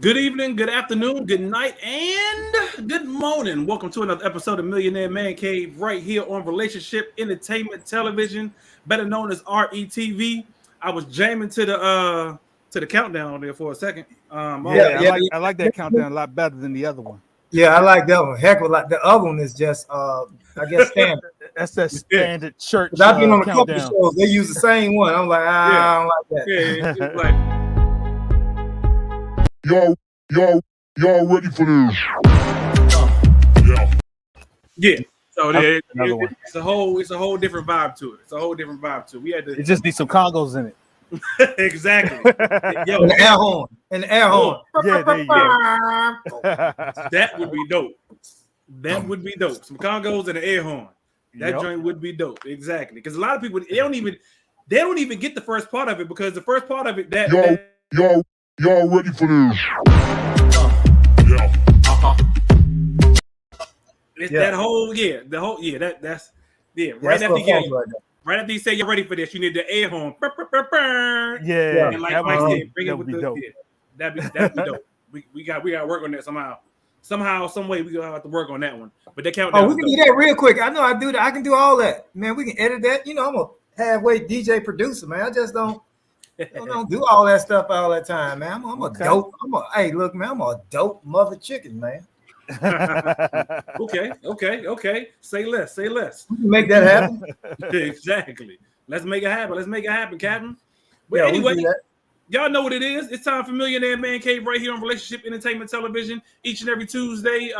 Good evening, good afternoon, good night, and good morning. Welcome to another episode of Millionaire Man Cave right here on Relationship Entertainment Television, better known as RETV. I was jamming to the countdown there for a second. I like that countdown a lot better than the other one. Yeah, I like that one. Heck, like the other one is just, I guess, standard. That's that standard church 'Cause I've been on a couple countdown. shows. They use the same one. I'm like, I don't like that. It's like Y'all ready for this? yeah. So It's it's a whole different vibe to it. We had to It just needs some congos in it. exactly. Yo, And the air horn. And the air horn. Yeah, there you go. that would be dope. That would be dope. Some congos and an air horn. That Yep. joint would be dope. Exactly. Because a lot of people they don't even get the first part of it because the first part of it Y'all ready for this? it's Yeah. that whole that's Right after you say you're ready for this, you need the air horn. Yeah, And like that Mike would said, bring that it would with be the dope. that'd be dope. We got to work on that somehow. Somehow, some way we gonna have to work on that one. But that countdown. Oh, we can do that real quick. I know I do that. I can do all that. Man, we can edit that. You know, I'm a halfway DJ producer, man. I just don't do all that stuff all that time, man. I'm a dope. Hey, look, man, I'm a dope mother chicken, man. Okay. Say less. We can make that happen. Exactly. Let's make it happen, Captain. But Yeah, anyway, we do that. y'all know what it is. It's time for Millionaire Man Cave right here on Relationship Entertainment Television each and every Tuesday,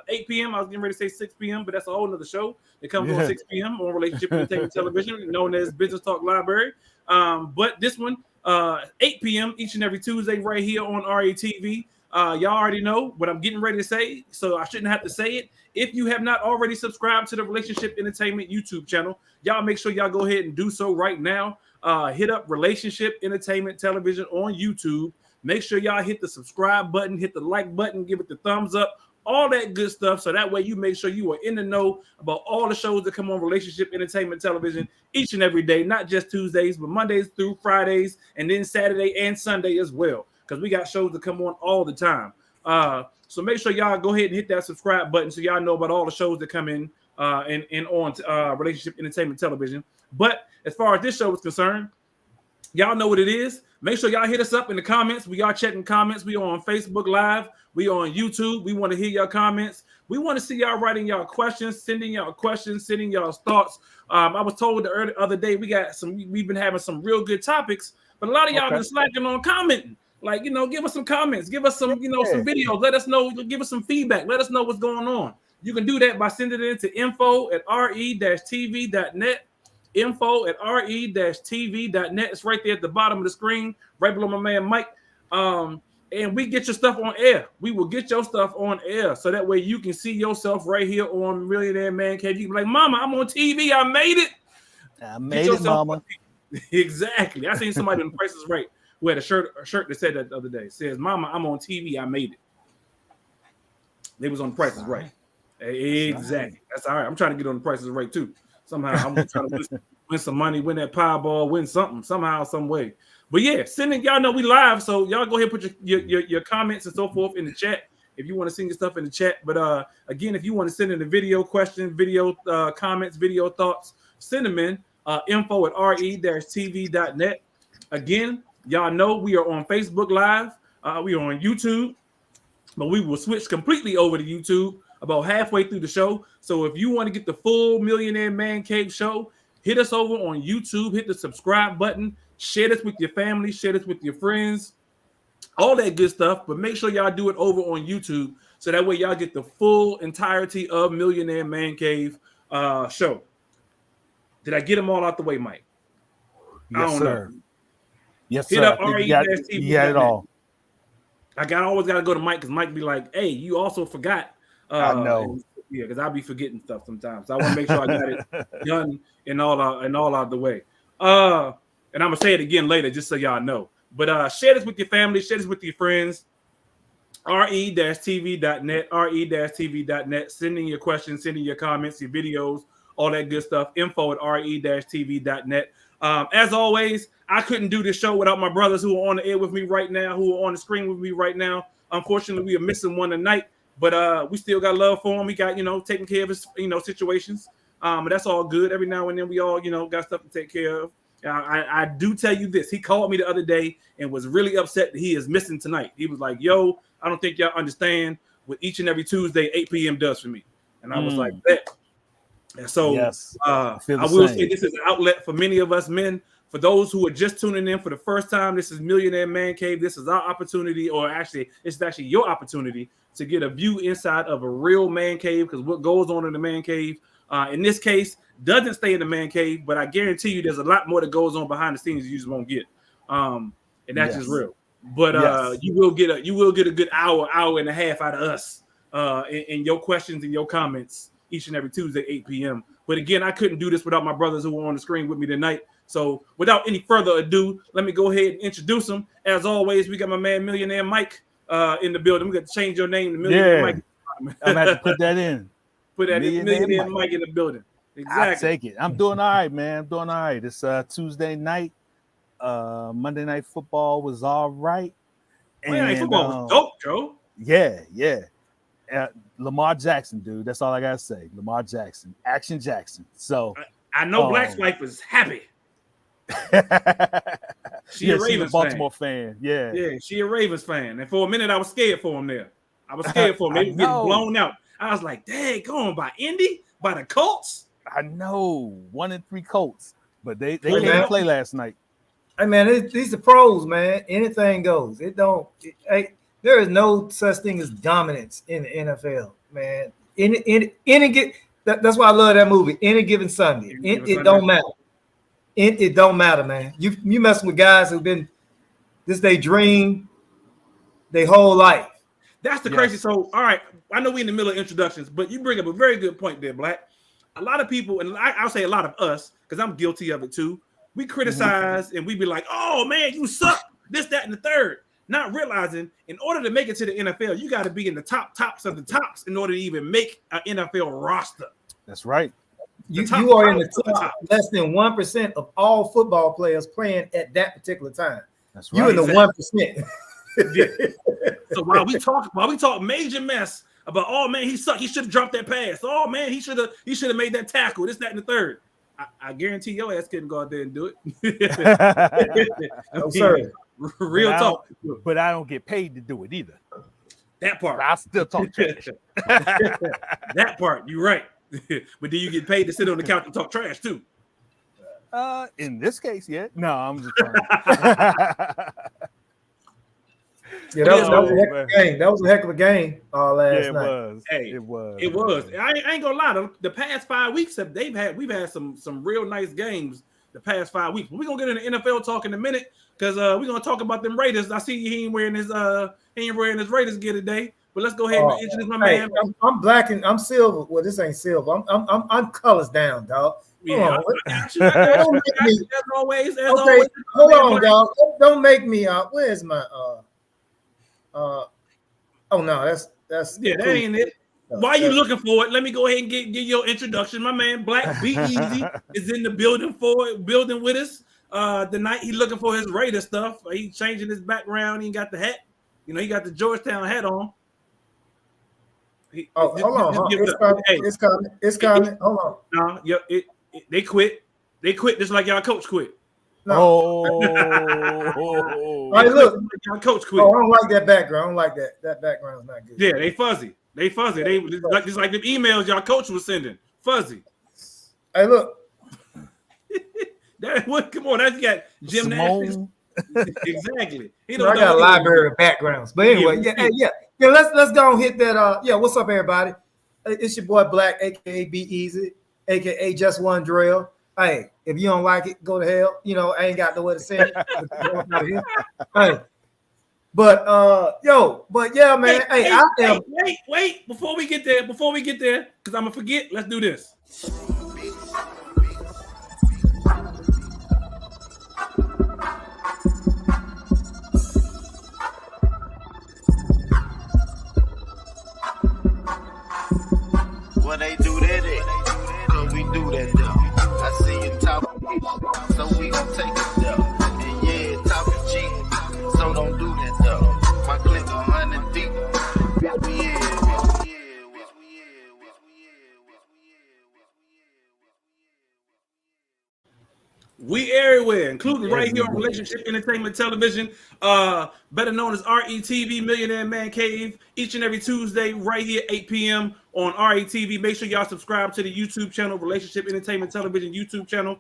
8 p.m. I was getting ready to say 6 p.m., but that's a whole nother show that comes on 6 p.m. on Relationship Entertainment Television, known as Business Talk Library. But this one, 8 p.m. each and every Tuesday right here on RETV. Y'all already know what I'm getting ready to say, so I shouldn't have to say it. If you have not already subscribed to the Relationship Entertainment YouTube channel, y'all make sure y'all go ahead and do so right now. Hit up Relationship Entertainment Television on YouTube. Make sure y'all hit the subscribe button, hit the like button, give it the thumbs up, all that good stuff. So that way you make sure you are in the know about all the shows that come on Relationship Entertainment Television each and every day, not just Tuesdays, but Mondays through Fridays, and then Saturday and Sunday as well, because we got shows that come on all the time. So make sure y'all go ahead and hit that subscribe button so y'all know about all the shows that come in and on Relationship Entertainment Television. But as far as this show is concerned, y'all know what it is. Make sure y'all hit us up in the comments. We are checking comments. We are on Facebook Live. We are on YouTube. We want to hear your comments. We want to see y'all writing y'all questions, sending y'all thoughts. I was told the other day we've been having some real good topics, but a lot of y'all been slacking on commenting. Like, give us some comments, give us some, some videos. Let us know, give us some feedback. Let us know what's going on. You can do that by sending it into info@re-tv.net. info@re-tv.net. It's right there at the bottom of the screen, right below my man Mike. And we get your stuff on air. We will get your stuff on air, so that way you can see yourself right here on Millionaire Man Cave. You can be like, Mama, I'm on TV. I made it. I made it, Mama. Exactly. I seen somebody on Price is Right who had a shirt that said that the other day. It says, Mama, I'm on TV. I made it. They was on the Price is Right. Exactly. That's all right. I'm trying to get on the Price is Right too. Somehow I'm trying to win some money, win that Powerball, win something, somehow, some way. But yeah, y'all know we live, so y'all go ahead and put your comments and so forth in the chat if you want to send your stuff in the chat. But again, if you want to send in a video question, video comments, video thoughts, send them in info@re-tv.net. Again, y'all know we are on Facebook Live. We are on YouTube, but we will switch completely over to YouTube about halfway through the show. So if you want to get the full Millionaire Man Cave show, hit us over on YouTube, hit the subscribe button, share this with your family, share this with your friends, all that good stuff. But make sure y'all do it over on YouTube, so that way y'all get the full entirety of Millionaire Man Cave show. Did I get them all out the way, Mike? Yes, sir. Yes, hit sir. up You got it all. I always got to go to Mike, because Mike be like, hey, you also forgot. I know. Yeah, because I'll be forgetting stuff sometimes. So I want to make sure I got it done and all out the way. And I'm going to say it again later just so y'all know. But share this with your family. Share this with your friends. re-tv.net. re-tv.net. Sending your questions, sending your comments, your videos, all that good stuff. info@re-tv.net. As always, I couldn't do this show without my brothers who are on the air with me right now, who are on the screen with me right now. Unfortunately, we are missing one tonight, but we still got love for him. He got, taking care of his, situations. But that's all good. Every now and then we all, got stuff to take care of. I do tell you this. He called me the other day and was really upset that he is missing tonight. He was like, yo, I don't think y'all understand what each and every Tuesday, 8 p.m. does for me. And I was like, bet. And so yes, I will say this is an outlet for many of us men. For those who are just tuning in for the first time, this is Millionaire Man Cave. This is our opportunity, or actually, it's actually your opportunity to get a view inside of a real man cave, because what goes on in the man cave, in this case, doesn't stay in the man cave, but I guarantee you there's a lot more that goes on behind the scenes you just won't get. And that's just real. But you will get a good hour and a half out of us in your questions and your comments each and every Tuesday, 8 p.m. But again, I couldn't do this without my brothers who were on the screen with me tonight. So without any further ado, let me go ahead and introduce them. As always, we got my man Millionaire Mike in the building. We got to change your name to Millionaire Mike. I'm going to have to put that in. Put that in, Millionaire Mike in the building. Exactly. I'll take it. I'm doing all right, man. I'm doing all right. It's Tuesday night. Monday Night Football was all right. Monday Night Football was dope, Joe. Yeah. Lamar Jackson, dude. That's all I gotta say. Lamar Jackson, Action Jackson. So I know Black's wife was happy. She's a Baltimore fan. Yeah, she a Ravens fan. And for a minute, I was scared for him there. I was scared for him. They were getting blown out. I was like, dang, going by Indy, by the Colts. I know 1-3 Colts, but they didn't play last night. Hey man, these are pros, man. Anything goes. There is no such thing as dominance in the NFL, man. That's why I love that movie. Any given Sunday, it don't matter. It don't matter, man. You messing with guys who've been this they dream their whole life. That's the crazy. So, all right, I know we're in the middle of introductions, but you bring up a very good point there, Black. A lot of people, and I'll say a lot of us, because I'm guilty of it too. We criticize and we be like, "Oh man, you suck." This, that, and the third. Not realizing, in order to make it to the NFL, you got to be in the tops of the tops in order to even make an NFL roster. That's right. You are in the top less than 1% of all football players playing at that particular time. That's right. You're in the 1%. So while we talk major mess about, oh man, he sucked. He should have dropped that pass. Oh man, he should have made that tackle. This, that, and the third. I guarantee your ass couldn't go out there and do it. No, sir. Real talk. But I don't get paid to do it either. That part. I still talk trash. That part, you're right. But do you get paid to sit on the couch and talk trash too? In this case, yeah. No, I'm just trying. Yeah, that was a heck of a game. That was a heck of a game last night. It was. It was. I ain't gonna lie. The past 5 weeks we've had some real nice games the past 5 weeks. But we're gonna get into NFL talk in a minute because we're gonna talk about them Raiders. I see he ain't wearing his Raiders gear today. But let's go ahead and introduce my man. I'm black and I'm silver. Well, this ain't silver. I'm colors down, dog. Yeah, as always. Okay, hold on, dog. Don't make me where's my oh no, that's yeah, that ain't it. While you looking for it, let me go ahead and give your introduction. My man Black Be Easy is in the building with us. Tonight he looking for his Raider stuff. He's changing his background. He got the hat. He got the Georgetown hat on. Hold on. It's coming. Hold on. No, they quit. They quit just like y'all coach quit. No. Oh. Hey, look. Y'all coach quit. I don't like that background. I don't like that. That background's not good. Yeah, they fuzzy. They just like the emails y'all coach was sending. Fuzzy. Hey, look. Come on, that's got gymnastics. Exactly. I got a library of backgrounds. But anyway, yeah. Let's go and hit that. What's up, everybody? It's your boy Black, aka Be Easy, aka Just One Drill. Hey, if you don't like it, go to hell. I ain't got nowhere to send it. Hey, but yeah, man. Wait. Before we get there, because I'm gonna forget. Let's do this. Well, they do that, so we do that though. I see you talk, so we We everywhere, including right here on Relationship Entertainment Television, better known as RETV, Millionaire Man Cave, each and every Tuesday, right here, 8 p.m. on RETV. Make sure y'all subscribe to the YouTube channel, Relationship Entertainment Television YouTube channel.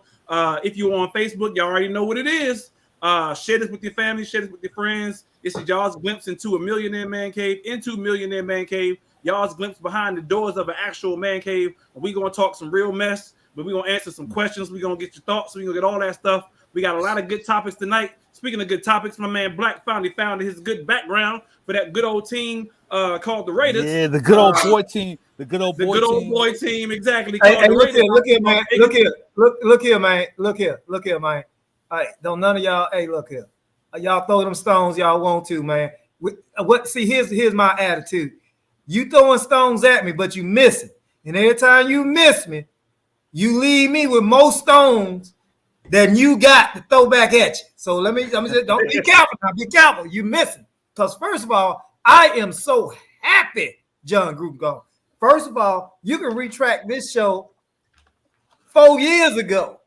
If you're on Facebook, y'all already know what it is. Share this with your family, share this with your friends. This is y'all's glimpse into a Millionaire Man Cave, into Millionaire Man Cave. Y'all's glimpse behind the doors of an actual man cave. And we're going to talk some real mess. But we're going to answer some questions. We're going to get your thoughts. We're going to get all that stuff. We got a lot of good topics tonight. Speaking of good topics, my man Black finally found his good background for that good old team called the Raiders. Yeah, the good old boy team. The good old boy team. Exactly. Hey, look here, man. Look here, man. Look here, man. All right, don't none of y'all. Hey, look here. Y'all throw them stones y'all want to, man. See, here's my attitude. You throwing stones at me, but you missing. And every time you miss me, you leave me with more stones than you got to throw back at you. So let me just don't be careful now. Be careful. You missing. Because first of all, I am so happy John Gruden gone. First of all, you can retract this show 4 years ago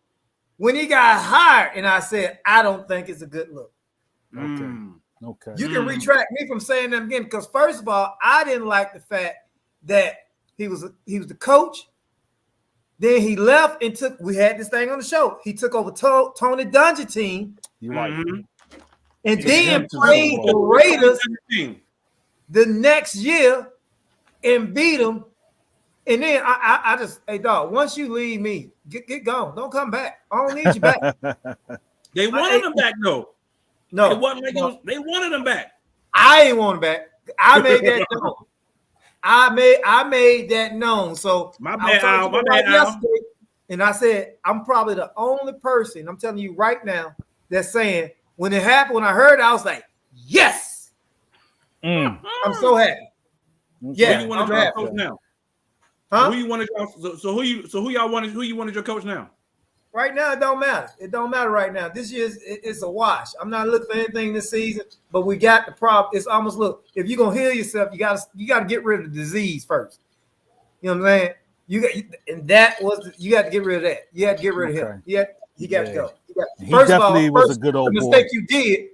when he got hired, and I said, I don't think it's a good look. Okay. You can retract me from saying that again, because first of all, I didn't like the fact that he was the coach. Then he left and we had this thing on the show. He took over Tony Dungy team. You're right. And then played the Raiders the next year and beat them. And then I just, hey, dog, once you leave me, get gone. Don't come back. I don't need you back. They wanted him back, though. No. It wasn't like they wanted him back. I ain't want him back. I made that known. I made that known. So my bad, Al. And I said, I'm probably the only person, I'm telling you right now, that's saying when it happened, when I heard it, I was like, yes. I'm so happy. Yeah. Who you want to draw coach now? Huh? Who you want to draw? Who y'all wanted? Who you wanted your coach now? Right now, it don't matter. It don't matter right now. This year it's a wash. I'm not looking for anything this season, but we got the problem. It's almost look. If you're gonna heal yourself, you gotta get rid of the disease first. You know what I'm saying? You got to get rid of that. You had to get rid of him. He got to go. He definitely was a good old boy. The mistake you did,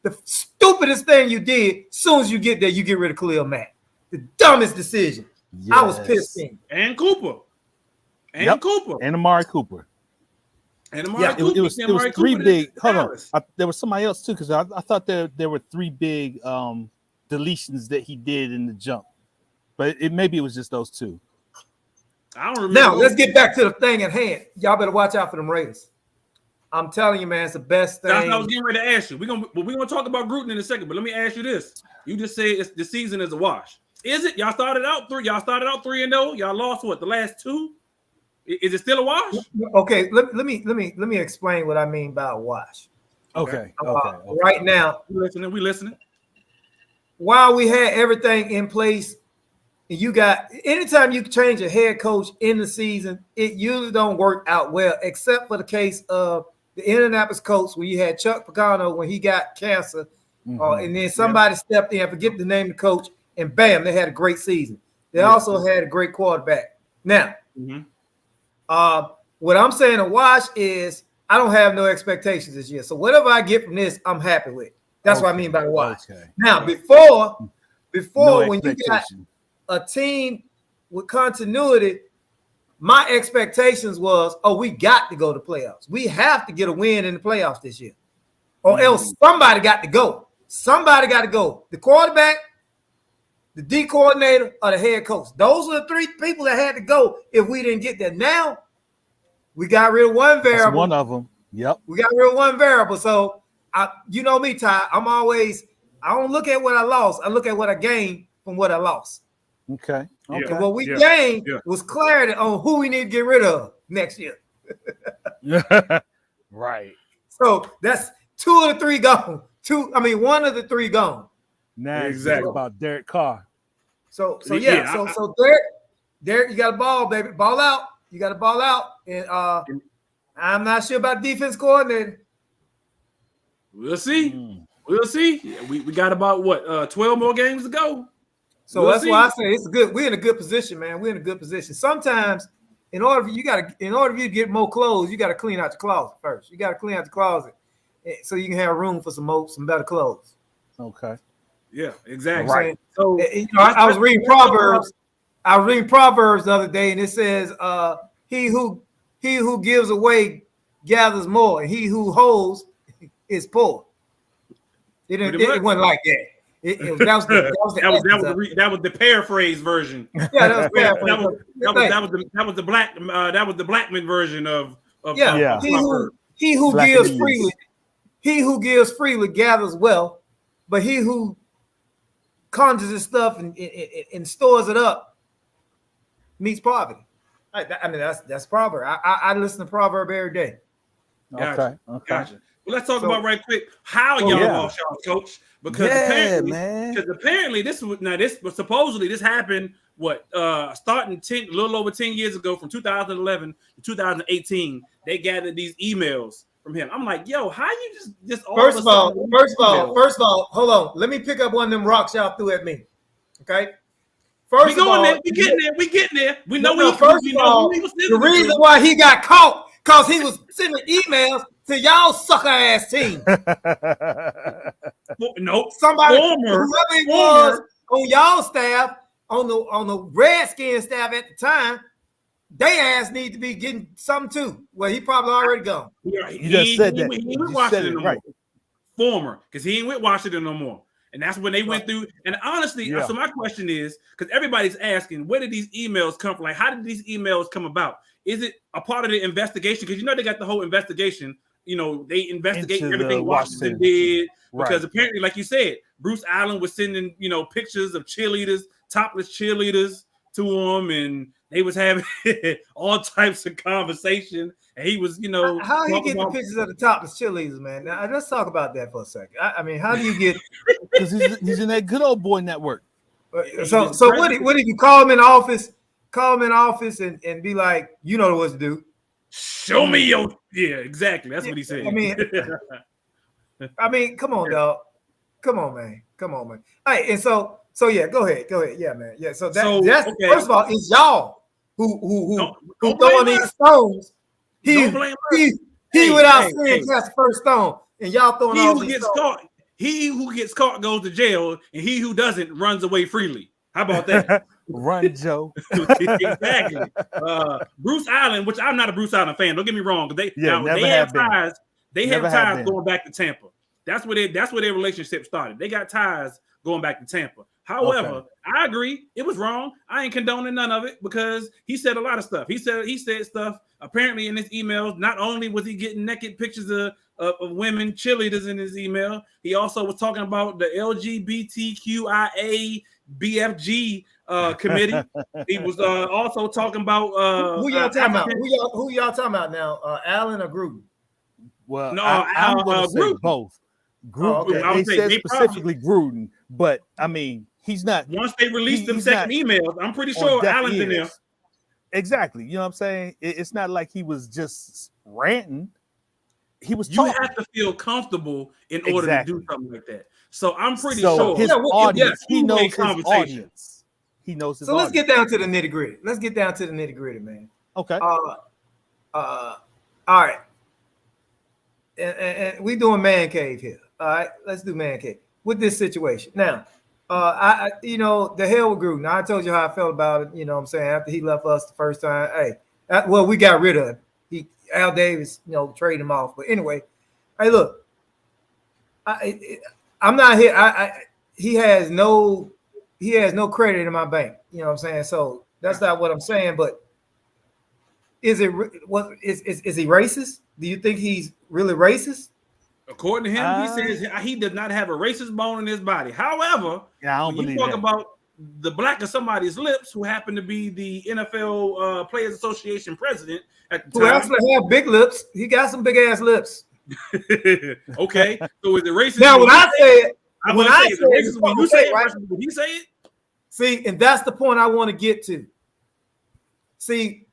the stupidest thing you did. As soon as you get there, you get rid of Khalil Mack. The dumbest decision. Yes. I was pissed in. And Cooper. And Cooper. And Amari Cooper. And Amari Cooper. It was three big. Hold on. There was somebody else too, because I thought there were three big deletions that he did in the jump, but maybe it was just those two. I don't remember. Now let's get back to the thing at hand. Y'all better watch out for them Raiders. I'm telling you, man, it's the best thing. That's what I was getting ready to ask you. We're gonna talk about Gruden in a second, but let me ask you this: you just say the season is a wash. Is it? Y'all started out 3-0. Y'all lost what, the last two? Is it still a wash? Okay, let me explain what I mean by a wash. Okay. Right now, we listening. While we had everything in place, and you got anytime you change a head coach in the season, it usually don't work out well, except for the case of the Indianapolis Colts when you had Chuck Pagano when he got cancer, and then somebody stepped in, I forget the name of the coach, and bam, they had a great season. They also had a great quarterback. Now, what I'm saying a wash is I don't have no expectations this year. So whatever I get from this, I'm happy with. That's what I mean by wash. Now, before when you got a team with continuity, my expectations was, we got to go to playoffs. We have to get a win in the playoffs this year. Or else somebody got to go. Somebody got to go. The quarterback, the D coordinator, or the head coach. Those are the three people that had to go if we didn't get there. Now, we got rid of one variable. That's one of them. Yep. We got rid of one variable. So, you know me, Ty. I don't look at what I lost. I look at what I gained from what I lost. Okay. And what we gained was clarity on who we need to get rid of next year. Right. So that's 2 of the 3 gone. 1 of the 3 gone. Now exactly about Derek Carr. So Derek, you got a ball, baby. Ball out. You got to ball out. And I'm not sure about defense coordinator. We'll see. We'll see. Yeah, we got about 12 more games to go. So that's why I say it's good. We're in a good position, man. We're in a good position. Sometimes in order for you to get more clothes, you got to clean out your closet first. You got to clean out the closet so you can have room for some better clothes. Okay. Yeah, exactly. Right. So I was reading Proverbs. I was reading Proverbs the other day, and it says, he who gives away gathers more, and he who holds is poor. It wasn't like that. That was the paraphrase version. Yeah, that was paraphrase. That was the Blackman version of He who gives freely, gathers wealth, but he who conjures his stuff and stores it up meets poverty. I mean, that's proverb. I listen to proverb every day. Okay. Gotcha. Well, let's talk about right quick how y'all lost y'all coach, because apparently this happened starting a little over 10 years ago, from 2011 to 2018. They gathered these emails from him. I'm like, yo, how you just all first of all, hold on. Let me pick up one of them rocks y'all threw at me. Okay. We getting there. We know the reason why he got caught, because he was sending emails to y'all sucker ass team. Nope. Somebody, whoever it was on y'all staff, on the Redskin staff at the time, they ass need to be getting something too. Well, he probably already gone. You just said that. He ain't with Washington no more. Former, because he ain't with Washington no more. And that's when they went through. And honestly, so my question is, because everybody's asking, where did these emails come from? Like, how did these emails come about? Is it a part of the investigation? Because they got the whole investigation. They investigate everything Washington did. Because apparently, like you said, Bruce Allen was sending, pictures of cheerleaders, topless cheerleaders to him, and they was having all types of conversation. And he was, how he get the pictures of the topless cheerleaders, man? Now, let's talk about that for a second. I mean, how do you get? Because he's in that good old boy network. So what did you call him in office? Call him in office and be like, you know what to do. Show me your exactly. That's what he said. I mean, come on, dog. Come on, man. Hey, and so yeah, go ahead. Yeah, man. Yeah. So that's okay. First of all, it's y'all who throwing these stones. He without saying that's the first stone, and y'all throwing all these stones. He who gets caught goes to jail, and he who doesn't runs away freely. How about that? Run, Joe. Exactly. Bruce Allen, which I'm not a Bruce Allen fan. Don't get me wrong. They have ties. They have ties going back to Tampa. That's where their relationship started. They got ties going back to Tampa. However, I agree it was wrong. I ain't condoning none of it, because he said a lot of stuff. He said stuff apparently in his emails. Not only was he getting naked pictures of women cheerleaders in his email, he also was talking about the LGBTQIA BFG committee. He was also talking about who y'all talking about? Who y'all talking about now? Allen or Gruden? Well, no, I'm going to say both. Gruden, they said specifically Gruden, but I mean, he's not. Once they released them second emails, I'm pretty sure Allen's in there. Exactly. You know what I'm saying? It's not like he was just ranting. He was talking. You have to feel comfortable in order to do something like that. So I'm pretty sure his audience, he knows his audience. He knows his audience. Let's get down to the nitty gritty. Man. Okay. All right. And we doing man cave here. All right, let's do man cave with this situation. Now, the hell with Gruden. I told you how I felt about it. You know what I'm saying? After he left us the first time. We got rid of him. Al Davis, traded him off. But anyway, hey, look, I'm not here. He has no credit in my bank. You know what I'm saying? So that's not what I'm saying. But is he racist? Do you think he's really racist? According to him, he says he does not have a racist bone in his body. However, when you talk about the black of somebody's lips, who happened to be the NFL Players Association president at the time, who actually have big lips, he got some big ass lips. Okay, so is it racist? Now, when I say it, when he say it? See, and that's the point I want to get to. See.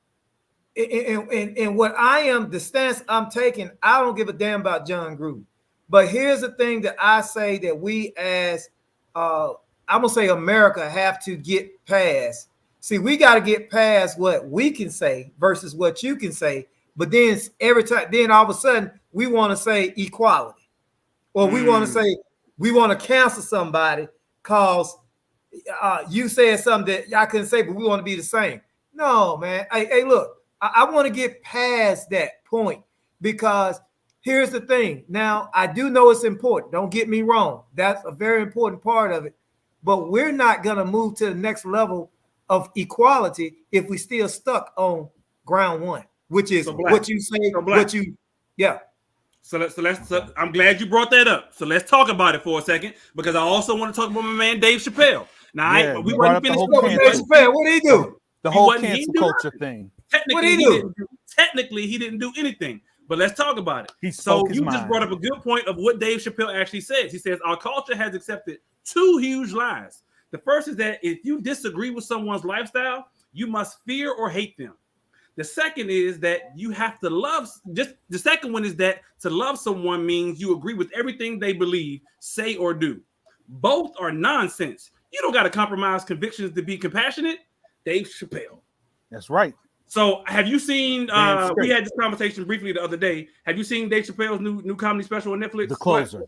And what I am, the stance I'm taking, I don't give a damn about John Gruden. But here's the thing that I say that we as, I'm going to say America, have to get past. See, we got to get past what we can say versus what you can say. But then every time, then all of a sudden, we want to say equality, or we want to say we want to cancel somebody because you said something that I couldn't say, but we want to be the same. No, man. Hey, look, I want to get past that point because here's the thing. Now, I do know it's important. Don't get me wrong. That's a very important part of it. But we're not going to move to the next level of equality if we still stuck on ground one, which is what you say, what you, yeah. So let's. I'm glad you brought that up. So let's talk about it for a second because I also want to talk about my man Dave Chappelle. Now, we weren't finished. Dave Chappelle, what did he do? The whole cancel culture thing. Technically, he didn't do anything. But let's talk about it. You just brought up a good point of what Dave Chappelle actually says. He says our culture has accepted two huge lies. The first is that if you disagree with someone's lifestyle, you must fear or hate them. The second is that you have to love. Just the second one is that to love someone means you agree with everything they believe, say, or do. Both are nonsense. You don't got to compromise convictions to be compassionate. Dave Chappelle. That's right. So have you seen? We had this conversation briefly the other day. Have you seen Dave Chappelle's new comedy special on Netflix? The Closer.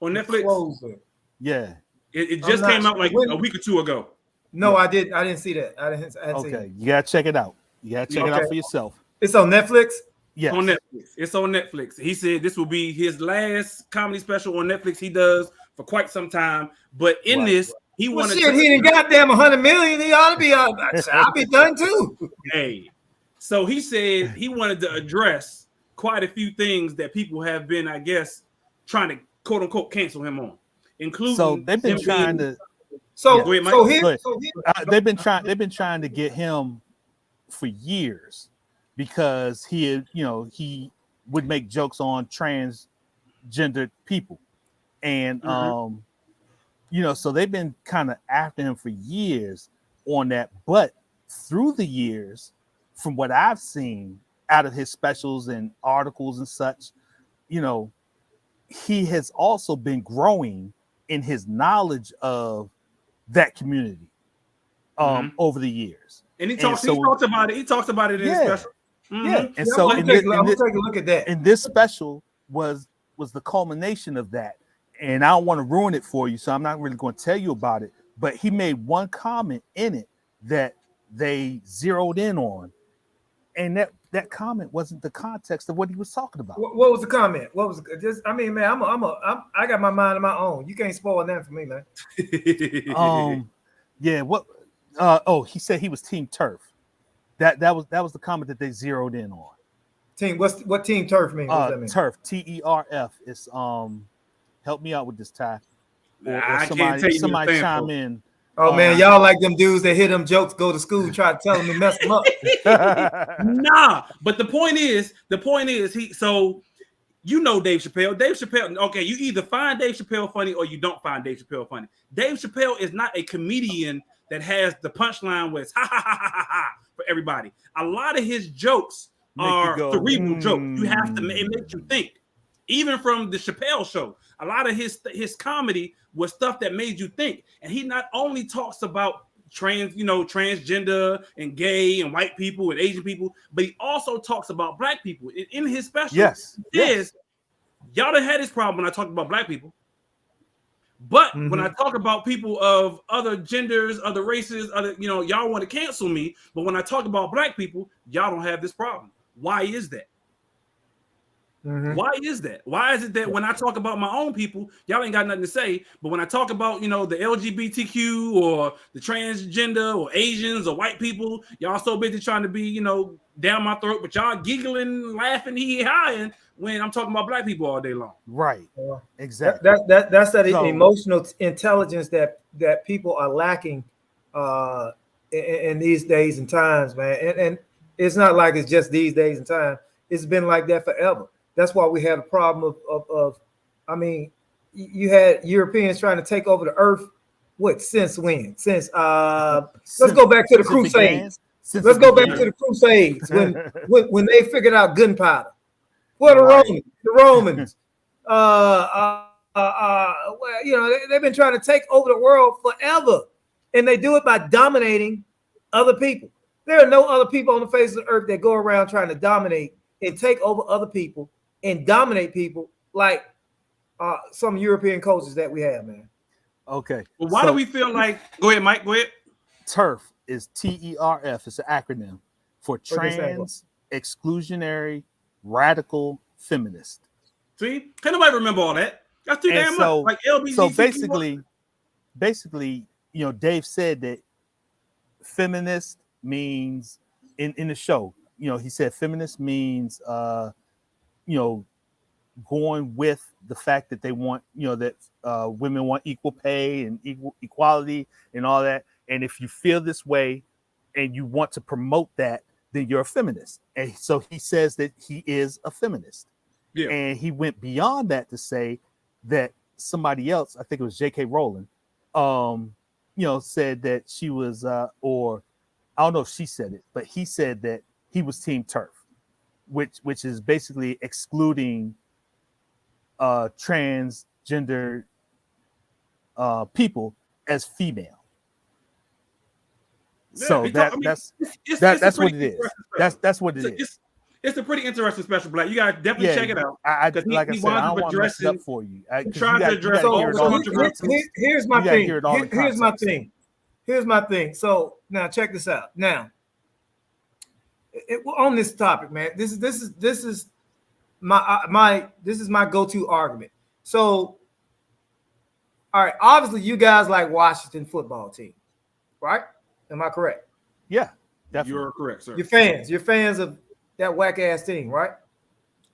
On Netflix. Yeah. It just came out like a week or two ago. No, I didn't see that. I didn't see it. You gotta check it out. You gotta check it out for yourself. It's on Netflix. Yes. On Netflix. It's on Netflix. He said this will be his last comedy special on Netflix he does for quite some time. But in this, he wanted he didn't goddamn 100 million. He ought to be I'll be done too. Hey, so he said he wanted to address quite a few things that people have been, I guess, trying to quote unquote cancel him on, including. So they've been trying to. They've been trying to get him for years because he would make jokes on transgender people, and so they've been kind of after him for years on that. But through the years, from what I've seen out of his specials and articles and such, he has also been growing in his knowledge of that community over the years. And he talks about it. He talks about it in his special. Yeah. And so I'm gonna take a look at that. And this special was the culmination of that. And I don't want to ruin it for you, so I'm not really going to tell you about it. But he made one comment in it that they zeroed in on. And that comment wasn't the context of what he was talking about. What was the comment? What was just? I mean, man, I got my mind of my own. You can't spoil that for me, man. Yeah. What? He said he was Team Turf. That was the comment that they zeroed in on. Team. What Team Turf mean? What does that mean? Turf. TERF. It's help me out with this, Ty. I can't tell you somebody chime in. Oh man, y'all like them dudes that hear them jokes, go to school, try to tell them to mess them up. Nah, but the point is, Dave Chappelle. Dave Chappelle, okay, you either find Dave Chappelle funny or you don't find Dave Chappelle funny. Dave Chappelle is not a comedian that has the punchline where it's ha ha ha ha ha for everybody. A lot of his jokes are cerebral jokes. You have to, it makes you think. Even from the Chappelle show, a lot of his comedy was stuff that made you think. And he not only talks about transgender and gay and white people and Asian people, but he also talks about black people. In his special, y'all done had this problem when I talked about black people. But when I talk about people of other genders, other races, y'all want to cancel me. But when I talk about black people, y'all don't have this problem. Why is that? Why is that? Why is it that when I talk about my own people, y'all ain't got nothing to say, but when I talk about, the LGBTQ or the transgender or Asians or white people, y'all so busy trying to be, down my throat, but y'all giggling, laughing, hee-hawing when I'm talking about black people all day long. Right. Exactly. That's that emotional intelligence that people are lacking in these days and times, man. And it's not like it's just these days and times. It's been like that forever. That's why we had a problem of you had Europeans trying to take over the earth. What, since when? Let's go back to the Crusades. Let's go back to the Crusades when they figured out gunpowder. Well, the Romans. They've been trying to take over the world forever. And they do it by dominating other people. There are no other people on the face of the earth that go around trying to dominate and take over other people and dominate people like some European coaches that we have, man. Okay. Well, why do we feel like? Go ahead, Mike. Go ahead. TERF is TERF. It's an acronym for What they stand for? Trans Exclusionary Radical Feminist. See, can't nobody remember all that. That's too And damn so- much. Like LBGTQ. So basically, you know, Dave said that feminist means in the show, you know, he said feminist means you know, going with the fact that they want, you know, that women want equal pay and equality and all that. And if you feel this way and you want to promote that, then you're a feminist. And so he says that he is a feminist. Yeah. And he went beyond that to say that somebody else, I think it was J.K. Rowling, you know, said that she was, or I don't know if she said it, but he said that he was Team TERF, which is basically excluding transgender people as female. Yeah, So that's what it is. That's what it is. It's a pretty interesting special, Black. You gotta definitely check it out. I 'Cause like I he said, I winds don't up want to mess it up addressing- for you. he tries to address all the controversies. Here's my You gotta thing. hear it all in Here's my context. thing. Here's my thing. So now check this out. Now, on this topic, man, this is my go-to argument. So, all right, obviously you guys like Washington football team, right? Am I correct? Yeah, definitely. You're correct, sir. You're fans of that whack ass team, right?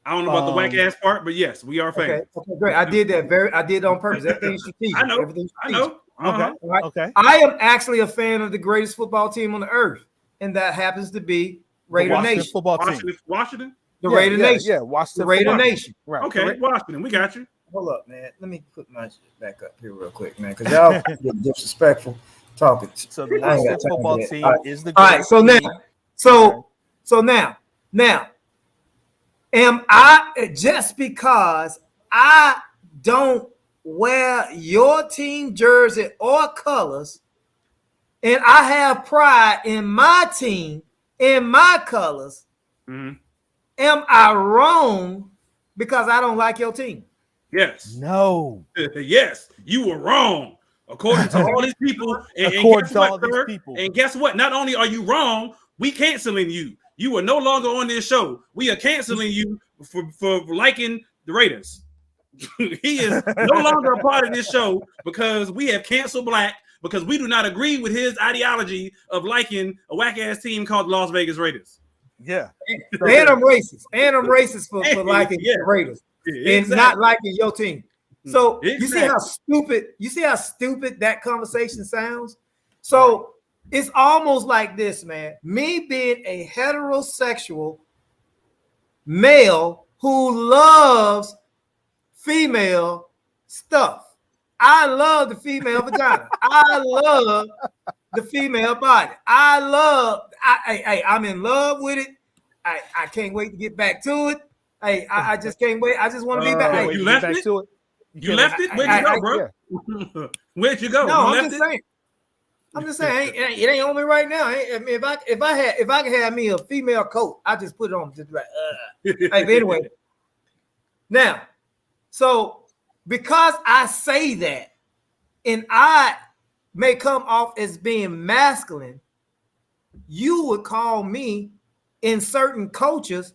I don't know about the whack ass part, but yes, we are fans. Okay, great. I did it on purpose. Everything's strategic. I know. Everything's I strategic. know. Uh-huh. Okay. Right? Okay. I am actually a fan of the greatest football team on the earth, and that happens to be Raider Washington Nation. football team. Washington. The Raider Nation. Yeah, Washington. The Raider football team. Nation. Right. Okay, correct. Washington. We got you. Hold up, man. Let me put my shit back up here real quick, man, because y'all get disrespectful talking. So the I ain't got Washington time football for that. team All right. is the All right, greatest so now, team. so now, am I just because I don't wear your team jersey or colors, and I have pride in my team, in my colors, Mm-hmm. am I wrong because I don't like your team? Yes. No. Yes, you were wrong. According to all these people, and According guess to what, all these sir? people. And guess what? Not only are you wrong, we canceling you. You are no longer on this show. We are canceling you for liking the Raiders. He is no longer a part of this show because we have canceled Black because we do not agree with his ideology of liking a whack ass team called the Las Vegas Raiders. Yeah. And I'm racist. And I'm racist for liking Yeah. the Raiders and Exactly. not liking your team. So Exactly. you see how stupid that conversation sounds? So it's almost like this, man. Me being a heterosexual male who loves female stuff. I love the female vagina. I love the female body. I'm in love with it. I can't wait to get back to it. I just can't wait. I just want to be back. you left back it? to it. You left it? Where'd you go, bro? Where'd you go? No, You I'm left just it? saying. I'm just saying, it ain't on me right now. I mean, if I could have me a female coat, I just put it on. Just like, But anyway. Now, so because I say that, and I may come off as being masculine, you would call me in certain cultures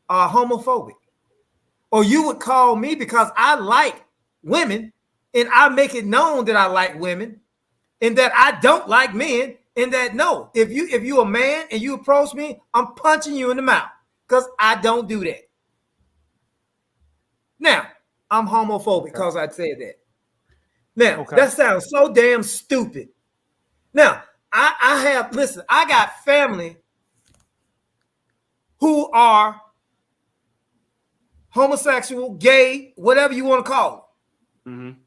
homophobic, or you would call me because I like women and I make it known that I like women and that I don't like men, and that no, if you're a man and you approach me, I'm punching you in the mouth because I don't do that. Now, I'm homophobic because I said that. Now, that sounds so damn stupid. Now, I got family who are homosexual, gay, whatever you want to call it. Mm-hmm.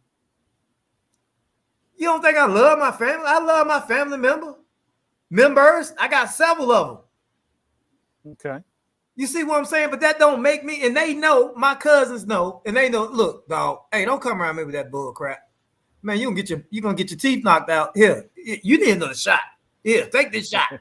You don't think I love my family? I love my family members. I got several of them. Okay. You see what I'm saying? But that don't make me, and they know, my cousins know, and they know, look, dog, hey, don't come around me with that bull crap. man, you're gonna get your teeth knocked out. Here, you need another shot. Here, take this shot.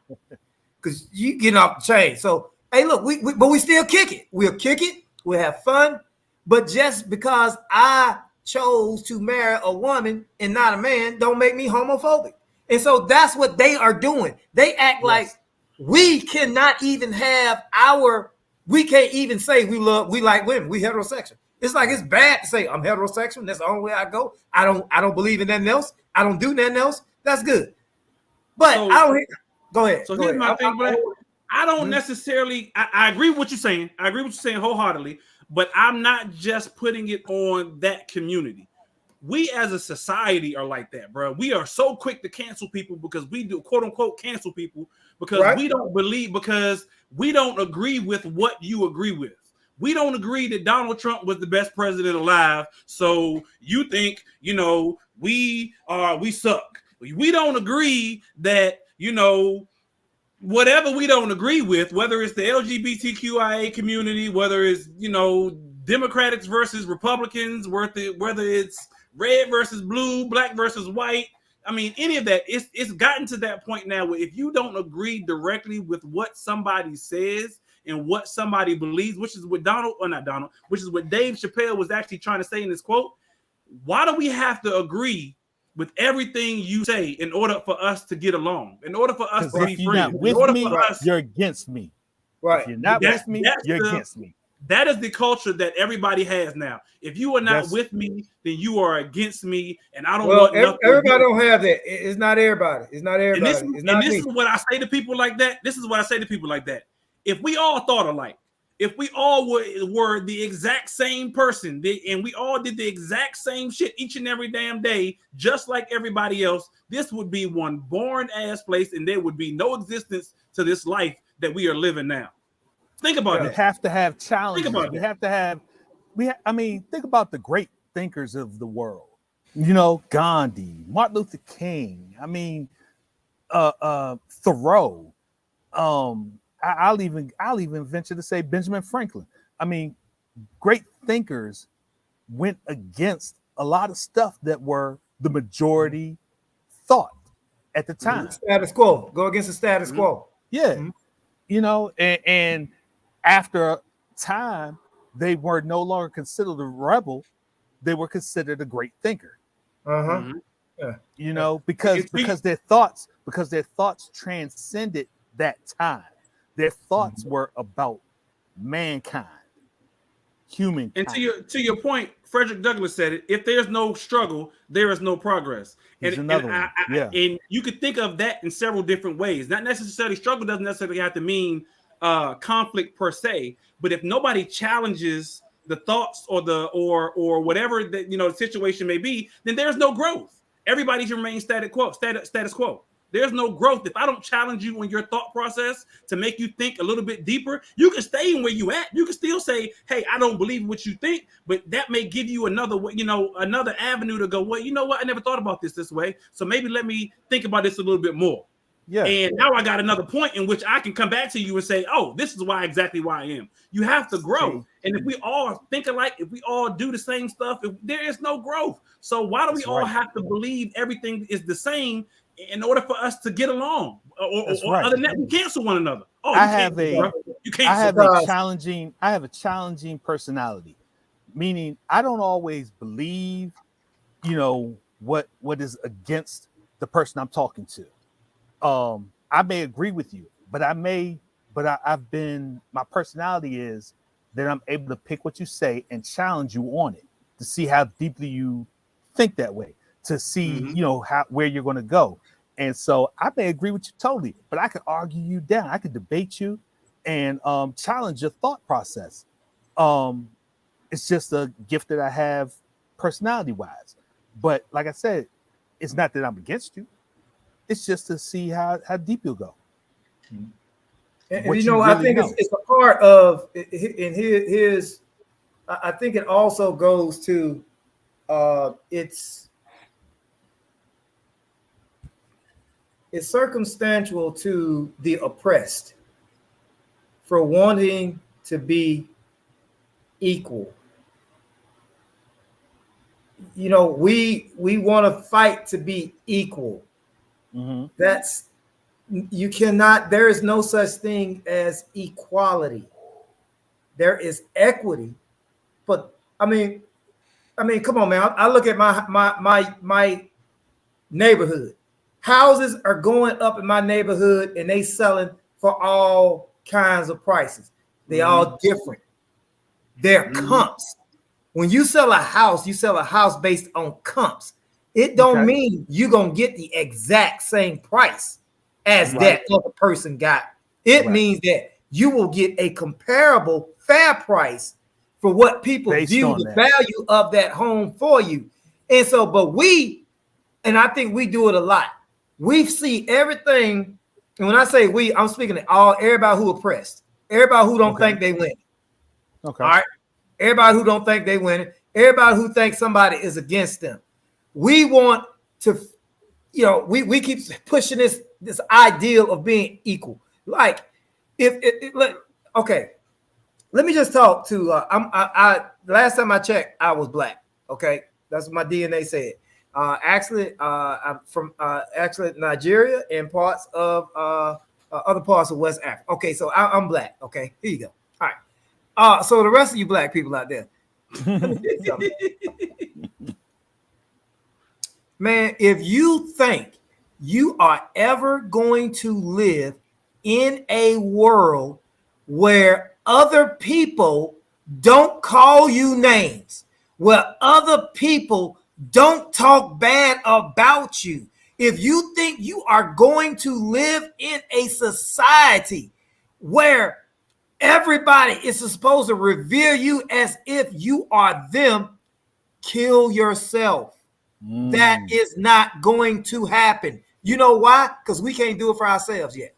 Because you get off the chain. So, hey, look, but we still kick it. We'll kick it. We'll have fun. But just because I chose to marry a woman and not a man don't make me homophobic. And so that's what they are doing. They act like we cannot even we can't even say we like women. We heterosexual. It's like it's bad to say I'm heterosexual. That's the only way I go. I don't believe in nothing else. I don't do nothing else. That's good. But I don't. Go ahead. So here's my thing, Black. I don't necessarily. I agree with what you're saying. I agree with what you're saying wholeheartedly. But I'm not just putting it on that community. We as a society are like that, bro. We are so quick to cancel people because we do quote unquote cancel people because we don't believe, because we don't agree with what you agree with. We don't agree that Donald Trump was the best president alive. So you think, we suck. We don't agree that, whatever we don't agree with, whether it's the LGBTQIA community, whether it's, Democrats versus Republicans, whether it's red versus blue, black versus white. I mean, any of that, it's gotten to that point now where if you don't agree directly with what somebody says and what somebody believes, which is what which is what Dave Chappelle was actually trying to say in his quote, why do we have to agree with everything you say in order for us to get along, in order for us to be friends? With me, you're against me. Right. If you're not with me, you're against me. That is the culture that everybody has now. If you are not with me, then you are against me, and I don't want nothing. Everybody don't have that. It's not everybody. It's not everybody. And this is what I say to people like that. If we all thought alike, if we all were the exact same person, and we all did the exact same shit each and every damn day, just like everybody else, this would be one boring ass place, and there would be no existence to this life that we are living now. Think about it. You have to have challenges. You have to have. Think about the great thinkers of the world. Gandhi, Martin Luther King. Thoreau. I'll even venture to say Benjamin Franklin. Great thinkers went against a lot of stuff that were the majority thought at the time. Status quo. Go against the status quo. Yeah. And after time, they were no longer considered a rebel. They were considered a great thinker. Yeah. Because their thoughts transcended that time. Their thoughts were about mankind, humankind. And to your point, Frederick Douglass said it: if there's no struggle, there is no progress. And you could think of that in several different ways. Not necessarily struggle doesn't necessarily have to mean conflict per se, but if nobody challenges the thoughts or whatever that the situation may be, then there's no growth. Everybody should remain status quo. There's no growth. If I don't challenge you on your thought process to make you think a little bit deeper, you can stay in where you at. You can still say, hey, I don't believe what you think, but that may give you another avenue to go, well, you know what? I never thought about this way. So maybe let me think about this a little bit more. Yeah. And now I got another point in which I can come back to you and say, oh, this is exactly why I am. You have to grow. And if we all think alike, if we all do the same stuff, there is no growth. So why do we all have to believe everything is the same in order for us to get along? Or other than that, we cancel one another. Oh, I have a challenging personality, meaning I don't always believe, what is against the person I'm talking to. I may agree with you, but my personality is that I'm able to pick what you say and challenge you on it to see how deeply you think that way, to see, where you're going to go. And so I may agree with you totally, but I could argue you down. I could debate you and challenge your thought process. It's just a gift that I have personality wise. But like I said, it's not that I'm against you. It's just to see how deep you'll go. And I think it's a part of in his. I think it also goes to it's circumstantial to the oppressed for wanting to be equal. you know, we want to fight to be equal. Mm-hmm. That's you cannot. There is no such thing as equality. There is equity, but come on, man. I look at my neighborhood. Houses are going up in my neighborhood, and they selling for all kinds of prices. They all different. They're comps. When you sell a house based on comps. It don't mean you're gonna get the exact same price as that other person got. It means that you will get a comparable fair price for what people Based view on the that. value of that home for you. And so, and I think we do it a lot. We see everything, and when I say we, I'm speaking to everybody who oppressed, everybody who don't think they win. Okay. All right. Everybody who don't think they win it, everybody who thinks somebody is against them. We want to, you know, we keep pushing this ideal of being equal. Like, okay, let me just talk to. Last time I checked, I was black. Okay, that's what my DNA said. Actually, I'm from actually Nigeria and parts of other parts of West Africa. Okay, so I'm black. Okay, here you go. All right. So the rest of you black people out there, let me tell you something. Man, if you think you are ever going to live in a world where other people don't call you names, where other people don't talk bad about you, if you think you are going to live in a society where everybody is supposed to revere you as if you are them, kill yourself. That is not going to happen. You know why? Because we can't do it for ourselves yet.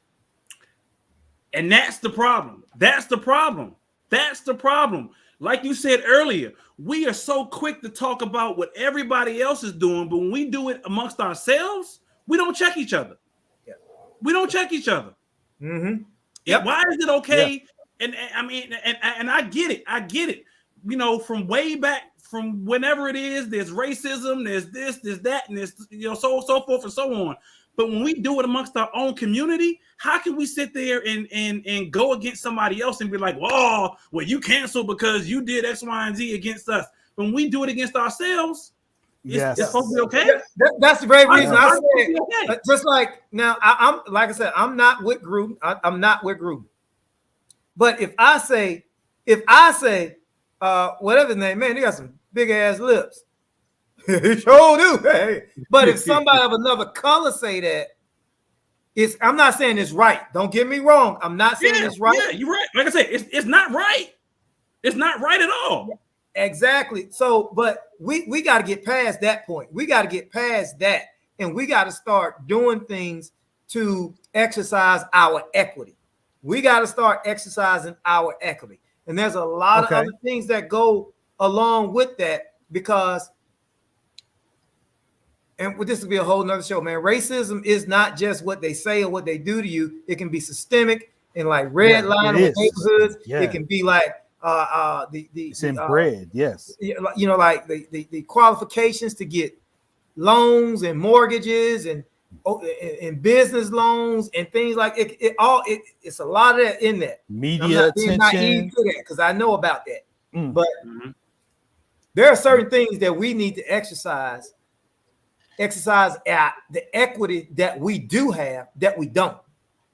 And that's the problem. That's the problem. That's the problem. Like you said earlier, we are so quick to talk about what everybody else is doing, but when we do it amongst ourselves, we don't check each other. Yeah. We don't check each other. Mm-hmm. Yep. Why is it okay? Yeah. And I mean, and I get it. I get it. You know, from way back, from whenever it is, there's racism, there's this, there's that, and there's, you know, so forth and so on. But when we do it amongst our own community, how can we sit there and go against somebody else and be like, well, you canceled because you did X, Y, and Z against us? When we do it against ourselves, it's supposed to be okay. That's the very reason I said, just like now, I'm like I said, I'm not with Gruden. I'm not with Gruden. But if I say, whatever his name, man, he got some big ass lips. He sure do. Hey. But if somebody of another color say that, I'm not saying it's right. Don't get me wrong. I'm not saying it's right. Yeah, you're right. Like I said, it's not right. It's not right at all. Exactly. So, but we got to get past that point. We got to get past that, and we got to start doing things to exercise our equity. We got to start exercising our equity. And there's a lot of other things that go along with that, because, and this will be a whole nother show, man. Racism is not just what they say or what they do to you. It can be systemic in like red line neighborhoods. Yeah. It can be like it's inbred, yes. You know, like the qualifications to get loans and mortgages and business loans and things like it's a lot of that in that. Media attention, because I know about that. But there are certain things that we need to exercise at the equity that we do have that we don't.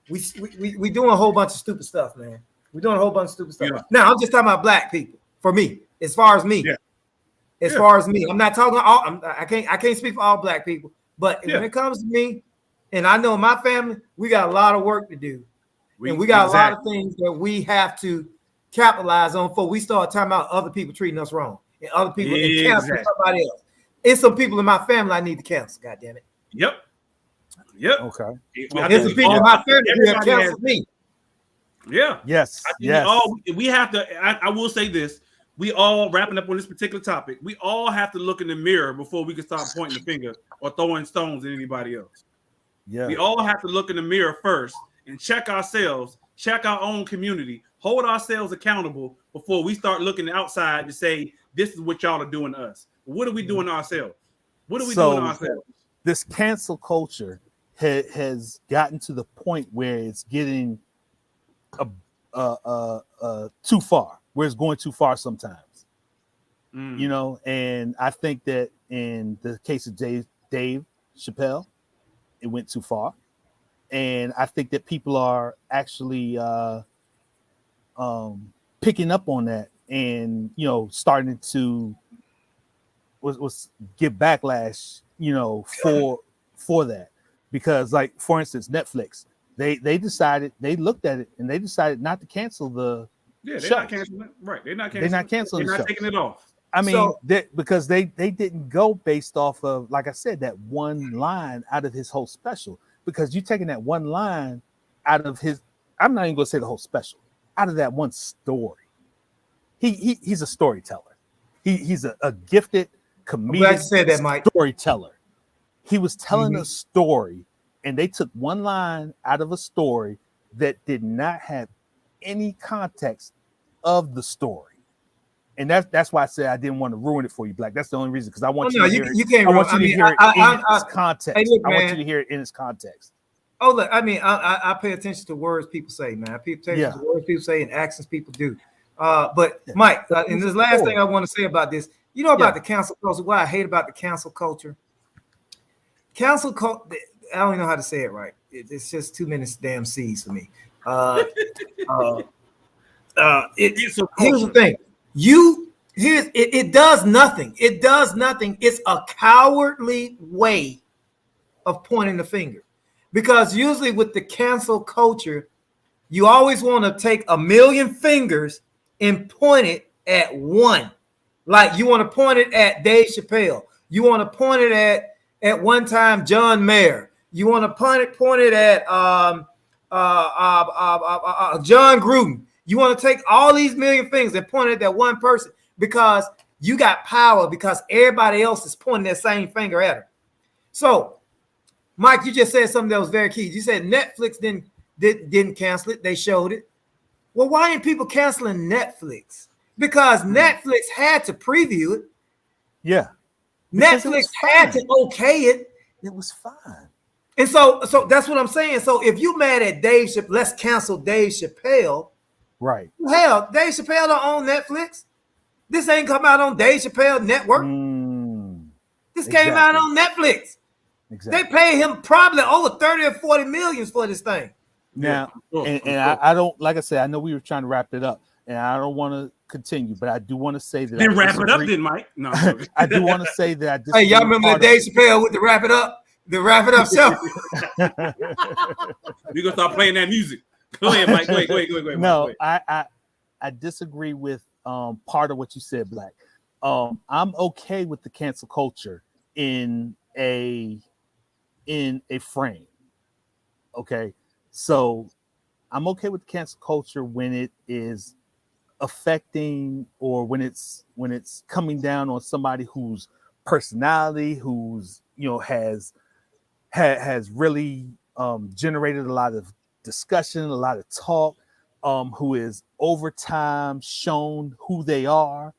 We doing a whole bunch of stupid stuff, man. We're doing a whole bunch of stupid stuff. Yeah. Now I'm just talking about black people. For me, as far as me, far as me, I'm not talking all. I can't speak for all black people. But when it comes to me, and I know my family, we got a lot of work to do, and we got a lot of things that we have to capitalize on before we start talking about other people treating us wrong and other people and cancel somebody else. It's some people in my family I need to cancel. God damn it. Yep. Okay. There's some people in my family who have canceled me. Yeah. Yes. We have to. I will say this. We all, wrapping up on this particular topic, we all have to look in the mirror before we can start pointing the finger or throwing stones at anybody else. Yeah. We all have to look in the mirror first and check ourselves, check our own community, hold ourselves accountable before we start looking outside to say, this is what y'all are doing to us. What are we doing to ourselves? What are we So, doing to ourselves? This cancel culture has gotten to the point where it's getting too far, where it's going too far sometimes. You know, and I think that in the case of Dave Chappelle, it went too far. And I think that people are actually picking up on that and, you know, starting to give backlash, you know, for that. Because, like, for instance, Netflix, they looked at it and they decided not to cancel the they're show. not canceling it. Right. They're not canceling They're the not taking it off. I mean, because they didn't go based off of, like I said, that one line out of his whole special. Because you're taking that one line out of his, I'm not even going to say the whole special, out of that one story. He's a storyteller. He's a gifted comedic storyteller. He was telling a story, and they took one line out of a story that did not have any context of the story. And that's why I said I didn't want to ruin it for you, Black. That's the only reason, because I want you to hear it. I want you to hear it in its context. I want you to hear it in its context. Oh, look, I mean, I pay attention to words people say, man. I pay attention to words people say and actions people do. But Mike, and this last thing I want to say about this, you know about the cancel culture, what I hate about the cancel culture? Cancel culture, I don't even know how to say it right. It's just too many damn C's for me. Here's the thing. It does nothing. It does nothing. It's a cowardly way of pointing the finger. Because usually with the cancel culture, you always want to take a million fingers and point it at one. Like you want to point it at Dave Chappelle. You want to point it at one time John Mayer. You want to point it at John Gruden. You want to take all these million fingers and point it at that one person because you got power because everybody else is pointing that same finger at her. So, Mike, you just said something that was very key. You said Netflix didn't cancel it. They showed it. Well, why ain't people canceling Netflix? Because Netflix had to preview it. Yeah. Netflix had to okay it. It was fine. And so that's what I'm saying. So if you mad at Dave Chappelle, let's cancel Dave Chappelle. Right. Hell, Dave Chappelle don't own Netflix. This ain't come out on Dave Chappelle Network. This came out on Netflix. Exactly. They paid him probably over 30 or 40 millions for this thing. Now, and I don't, like I said, I know we were trying to wrap it up, and I don't want to continue, but I do want to say that. Then wrap it up, then, Mike. No, I do want to say that I disagree. Hey, y'all remember the Dave Chappelle with the wrap it up show? We're gonna start playing that music. Go ahead, Mike. Go ahead. No, I disagree with part of what you said, Black. I'm okay with the cancel culture in a frame. Okay, so I'm okay with the cancel culture when it is affecting or when it's coming down on somebody whose personality, who's has really generated a lot of discussion, a lot of talk, who is over time shown who they are,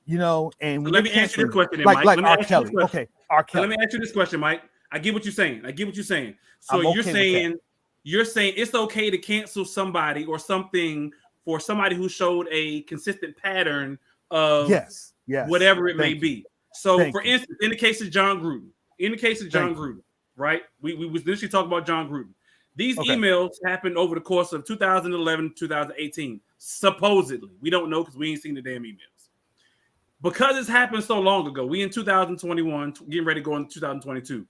and so let me answer this question, like R. Kelly. Okay, R. Kelly. So let me answer this question, Mike. I get what you're saying. So you're saying it's okay to cancel somebody or something for somebody who showed a consistent pattern of yes, whatever it may be. So for instance, in the case of John Gruden, right? We was initially talking about John Gruden. These emails happened over the course of 2011, 2018. Supposedly. We don't know because we ain't seen the damn emails. Because it's happened so long ago, we in 2021, getting ready to go into 2022.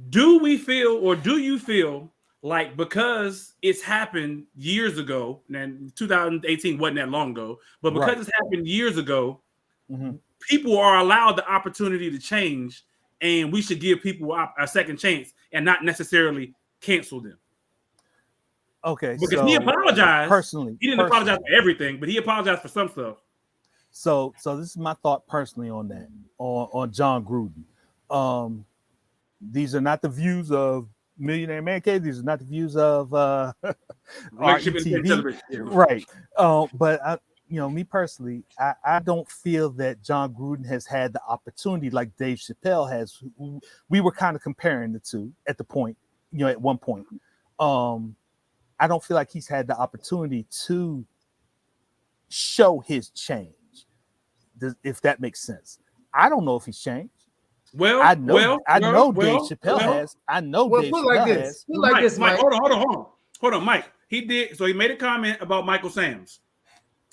Do we feel, or do you feel like because it's happened years ago, and 2018 wasn't that long ago, but because it's happened years ago, people are allowed the opportunity to change, and we should give people a second chance and not necessarily cancel them? Okay, because he apologized personally. He didn't apologize for everything, but he apologized for some stuff. So this is my thought personally on that, on John Gruden. These are not the views of Millionaire M.A.N. These are not the views of RTV. Right. But me personally, I don't feel that John Gruden has had the opportunity like Dave Chappelle has. We were kind of comparing the two at the point, at one point. I don't feel like he's had the opportunity to show his change, if that makes sense. I don't know if he's changed. I know Dave Chappelle has. I know Dave Chappelle has. Mike, hold on, Mike. He did. So he made a comment about Michael Sams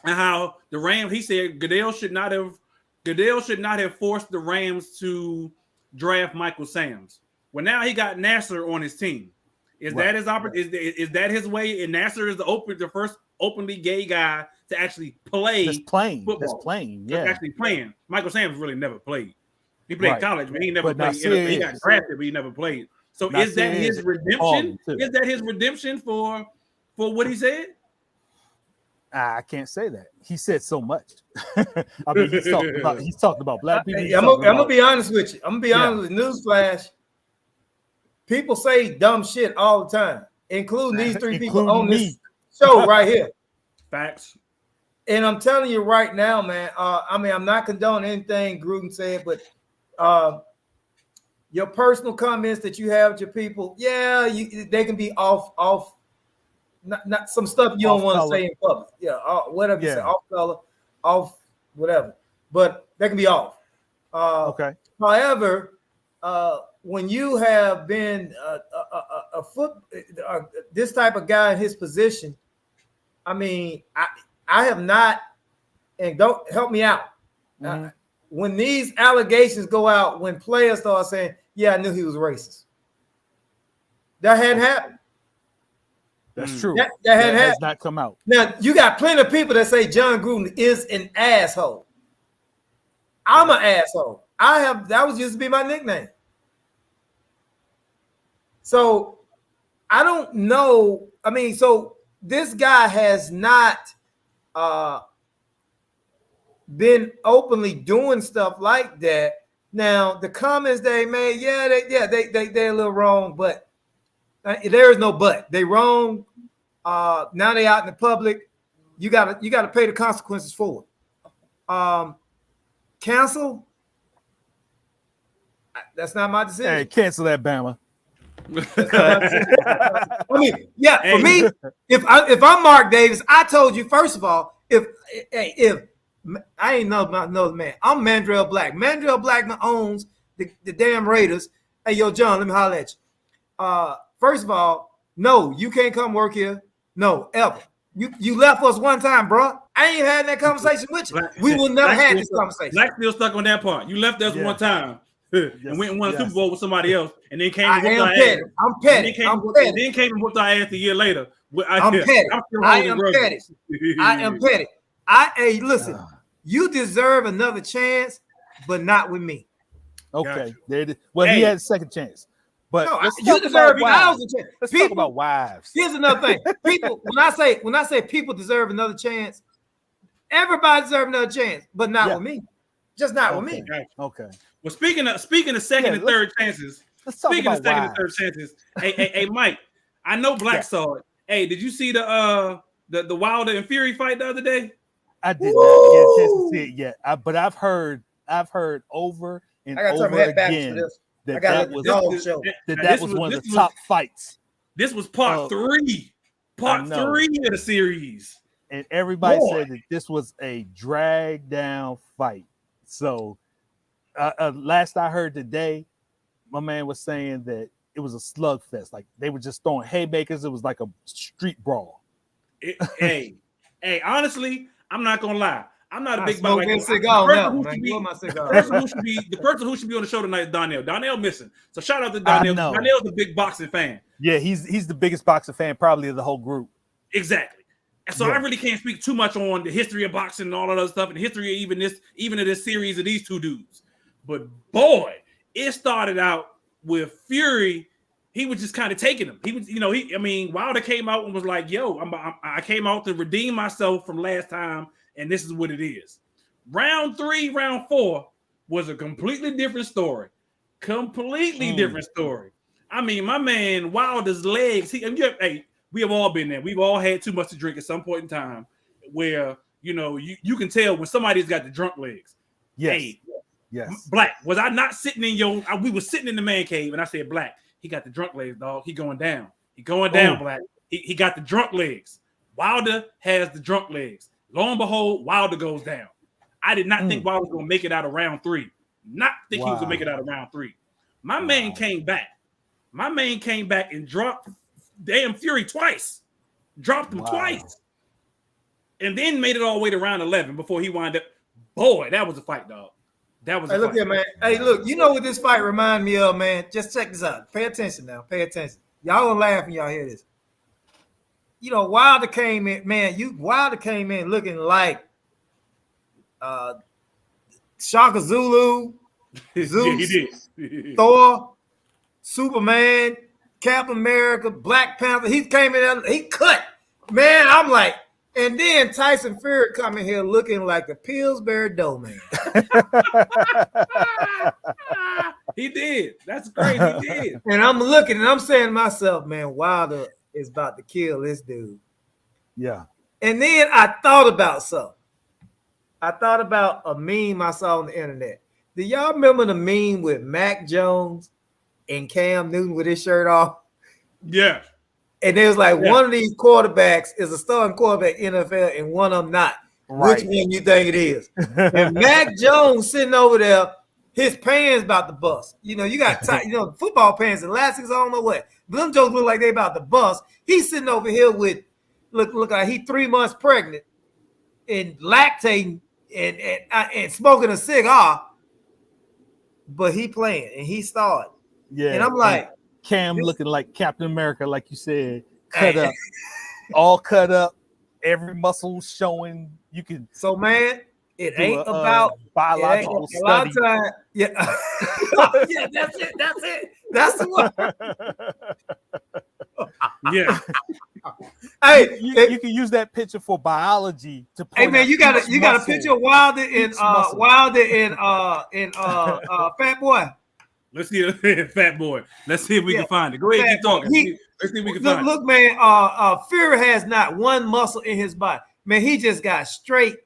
and how the Rams. He said Goodell should not have forced the Rams to draft Michael Sams. Well, now he got Nasser on his team. Is that his opportunity? Is that his way? And Nasser is the first openly gay guy to actually play football. That's playing. Yeah, actually playing. Michael Sams really never played. He played college, but he never played. He got drafted, but he never played. So is that his redemption? Is that his redemption for what he said? I can't say that. He said so much. I mean, he's talking about black people. I'm gonna be honest with you. I'm gonna be honest with you. Newsflash. People say dumb shit all the time, including these three people on this show right here. Facts. And I'm telling you right now, man. I'm not condoning anything Gruden said, but your personal comments that you have with your people, they can be off. Not some stuff you don't want to say in public. Yeah, whatever you say, off color, off whatever. But they can be off. Okay. However, when you have been this type of guy in his position, I mean, I have not, and don't help me out. Mm-hmm. When these allegations go out, when players start saying, "Yeah, I knew he was racist," that hadn't happened. That's true. That has not come out. Now you got plenty of people that say John Gruden is an asshole. I'm an asshole. That was used to be my nickname. So I don't know. I mean, so this guy has not been openly doing stuff like that. Now the comments they made, they're a little wrong, but there is no but. They wrong. Now they out in the public. You gotta pay the consequences for it. Cancel. That's not my decision. Hey, cancel that, Bama. I mean, for me, if I'm Mark Davis, I told you first of all, if I ain't know the man, I'm Mandrell Black. Mandrell Blackman owns the damn Raiders. Hey, yo, John, let me holler at you. First of all, no, you can't come work here. No, ever. You left us one time, bro. I ain't had that conversation with you. We will never have this conversation. Black still stuck on that part. You left us one time and went and won a Super Bowl with somebody else, and then came and whooped our ass. I'm petty. Then came and whooped our ass a year later. I'm petty. I am petty. I am petty. Hey, listen, you deserve another chance, but not with me. Okay. Gotcha. Well, he had a second chance. But no, you deserve a chance. Let's talk about wives. Here's another thing. People, when I say people deserve another chance, everybody deserves another chance, but not with me. Just not with me. Okay. Well, speaking of second and third chances, hey, Mike, I know Black saw it. Hey, did you see the Wilder and Fury fight the other day? I did not get a chance to see it yet. But I've heard over and over again that was one of the top fights. This was part three of the series, and everybody said that this was a drag down fight. So last I heard today, my man was saying that it was a slugfest. Like they were just throwing haymakers. It was like a street brawl. Hey, honestly, I'm not gonna lie. I'm not a big boy. The person who should be on the show tonight is Donnell. Donnell missing. So shout out to Donnell. Donnell's a big boxing fan. Yeah, he's the biggest boxing fan probably of the whole group. Exactly. And so I really can't speak too much on the history of boxing and all of that stuff, and the history of even of this series of these two dudes. But boy, it started out with Fury. He was just kind of taking him. He was, Wilder came out and was like, "Yo, I came out to redeem myself from last time, and this is what it is." Round 3, round 4 was a completely different story. Different story. I mean, my man Wilder's legs. We have all been there. We've all had too much to drink at some point in time, where you know, you can tell when somebody's got the drunk legs. Yes. Hey, yes. Black, was I not sitting in your? We were sitting in the man cave, and I said, Black, he got the drunk legs, dog. He going down. He going down, Black. He got the drunk legs. Wilder has the drunk legs. Lo and behold, Wilder goes down. I did not think Wilder was going to make it out of round 3. Not think he was going to make it out of round 3. My man came back. My man came back and dropped damn Fury twice. Dropped him twice. And then made it all the way to round 11 before he wound up. Boy, that was a fight, dog. That was a fight. Look here, man. Hey, look, you know what this fight remind me of, man? Just check this out. Pay attention now. Pay attention. Y'all gonna laugh when y'all hear this. You know, Wilder came in, man. Wilder came in looking like Shaka Zulu, Zeus, yeah, he did. Thor, Superman, Captain America, Black Panther. He came in, he cut. Man, I'm like, and then Tyson Fury coming here looking like a Pillsbury Doughman. He did. That's crazy. He did. And I'm looking and I'm saying to myself, man, Wilder is about to kill this dude. Yeah. And then I thought about something. I thought about a meme I saw on the internet. Do y'all remember the meme with Mac Jones and Cam Newton with his shirt off? Yeah. And there's like one of these quarterbacks is a starting quarterback in NFL and one of them not. Right. Which one you think it is? And Mac Jones sitting over there, his pants about to bust. You know, you got football pants, elastics, I don't know what. But them jokes look like they about to bust. He's sitting over here with look like he 3 months pregnant and lactating and smoking a cigar, but he playing and he started. Yeah. And I'm like, Cam looking like Captain America, like you said, cut up, all cut up, every muscle showing. You can. So man, it ain't about biological study. A lot of time, yeah, yeah, that's it. That's it. That's the one. Yeah. Hey, you can use that picture for biology to point. Hey man, you got a picture of Wilder and Fat Boy. Let's see Fat Boy. Let's see if we can find it. Go ahead, keep talking. Let's see if we can find it. Look, man, Fury has not one muscle in his body. Man, he just got straight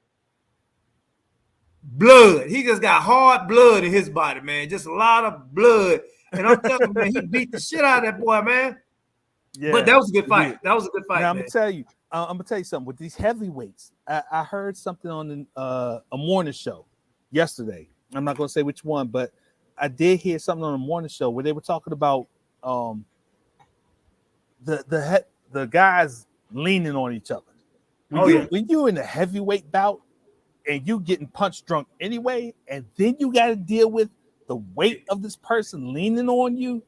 blood. He just got hard blood in his body, man. Just a lot of blood. And I'm telling you, man, he beat the shit out of that boy, man. Yeah, but that was a good fight. That was a good fight. Now, I'm gonna tell you something. With these heavyweights, I heard something on a morning show yesterday. I'm not gonna say which one, but I did hear something on a morning show where they were talking about the guys leaning on each other. When you in a heavyweight bout and you getting punch drunk anyway, and then you got to deal with the weight of this person leaning on you,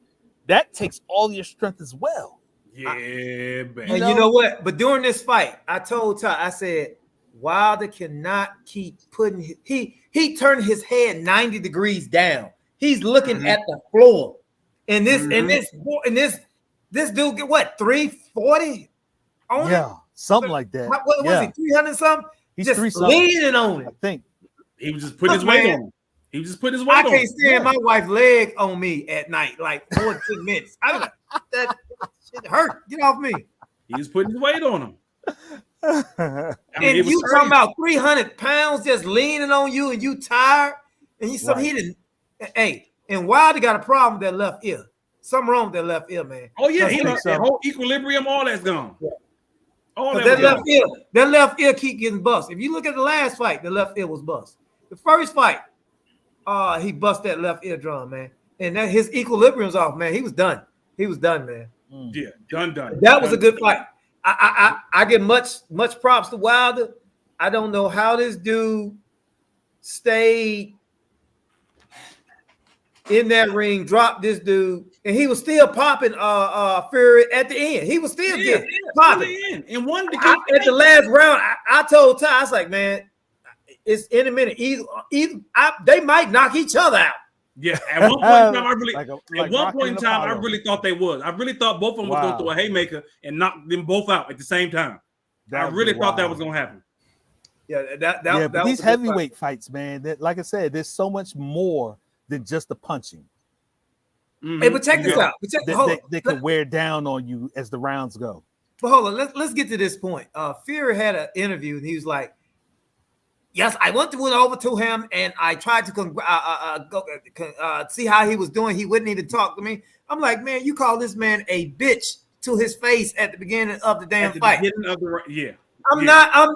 that takes all your strength as well. Yeah, man. And you know what? But during this fight, I told Ty, I said, Wilder cannot keep putting he turned his head 90 degrees down. He's looking at the floor. And this dude get what, 340? Something like that. What was he, 300 something? He's just leaning on it. I think he was just putting his weight on him. He just put his weight on. I can't stand my wife's leg on me at night, like more than 10 minutes. I was like, that shit hurt. Get off me. He was putting his weight on him. And you talking about 300 pounds just leaning on you and you tired. And he didn't. Hey, and Wilder got a problem with that left ear. Something wrong with that left ear, man. Oh yeah, that whole equilibrium, all that's gone. Yeah. That left ear keep getting bust. If you look at the last fight, the left ear was bust. The first fight, he bust that left eardrum, man. And that his equilibrium's off, man. He was done. He was done, man. Yeah, done. That was a good fight. I give much props to Wilder. I don't know how this dude stayed in that ring, dropped this dude, and he was still popping Fury at the end. He was still getting popping. And one at the last round, I told Ty, I was like, man, it's in a minute. Either they might knock each other out. Yeah, at one point in time, I really thought they was. I really thought both of them was going to throw a haymaker and knock them both out at the same time. I really thought that was going to happen. Yeah, but these heavyweight fights, man. That, like I said, there's so much more than just the punching. Mm-hmm. Hey, but check this out. They can wear down on you as the rounds go. But hold on, let's get to this point. Fury had an interview and he was like, yes, I went over to him and I tried to see how he was doing. He wouldn't even talk to me. I'm like, man, you call this man a bitch to his face at the beginning of the damn fight.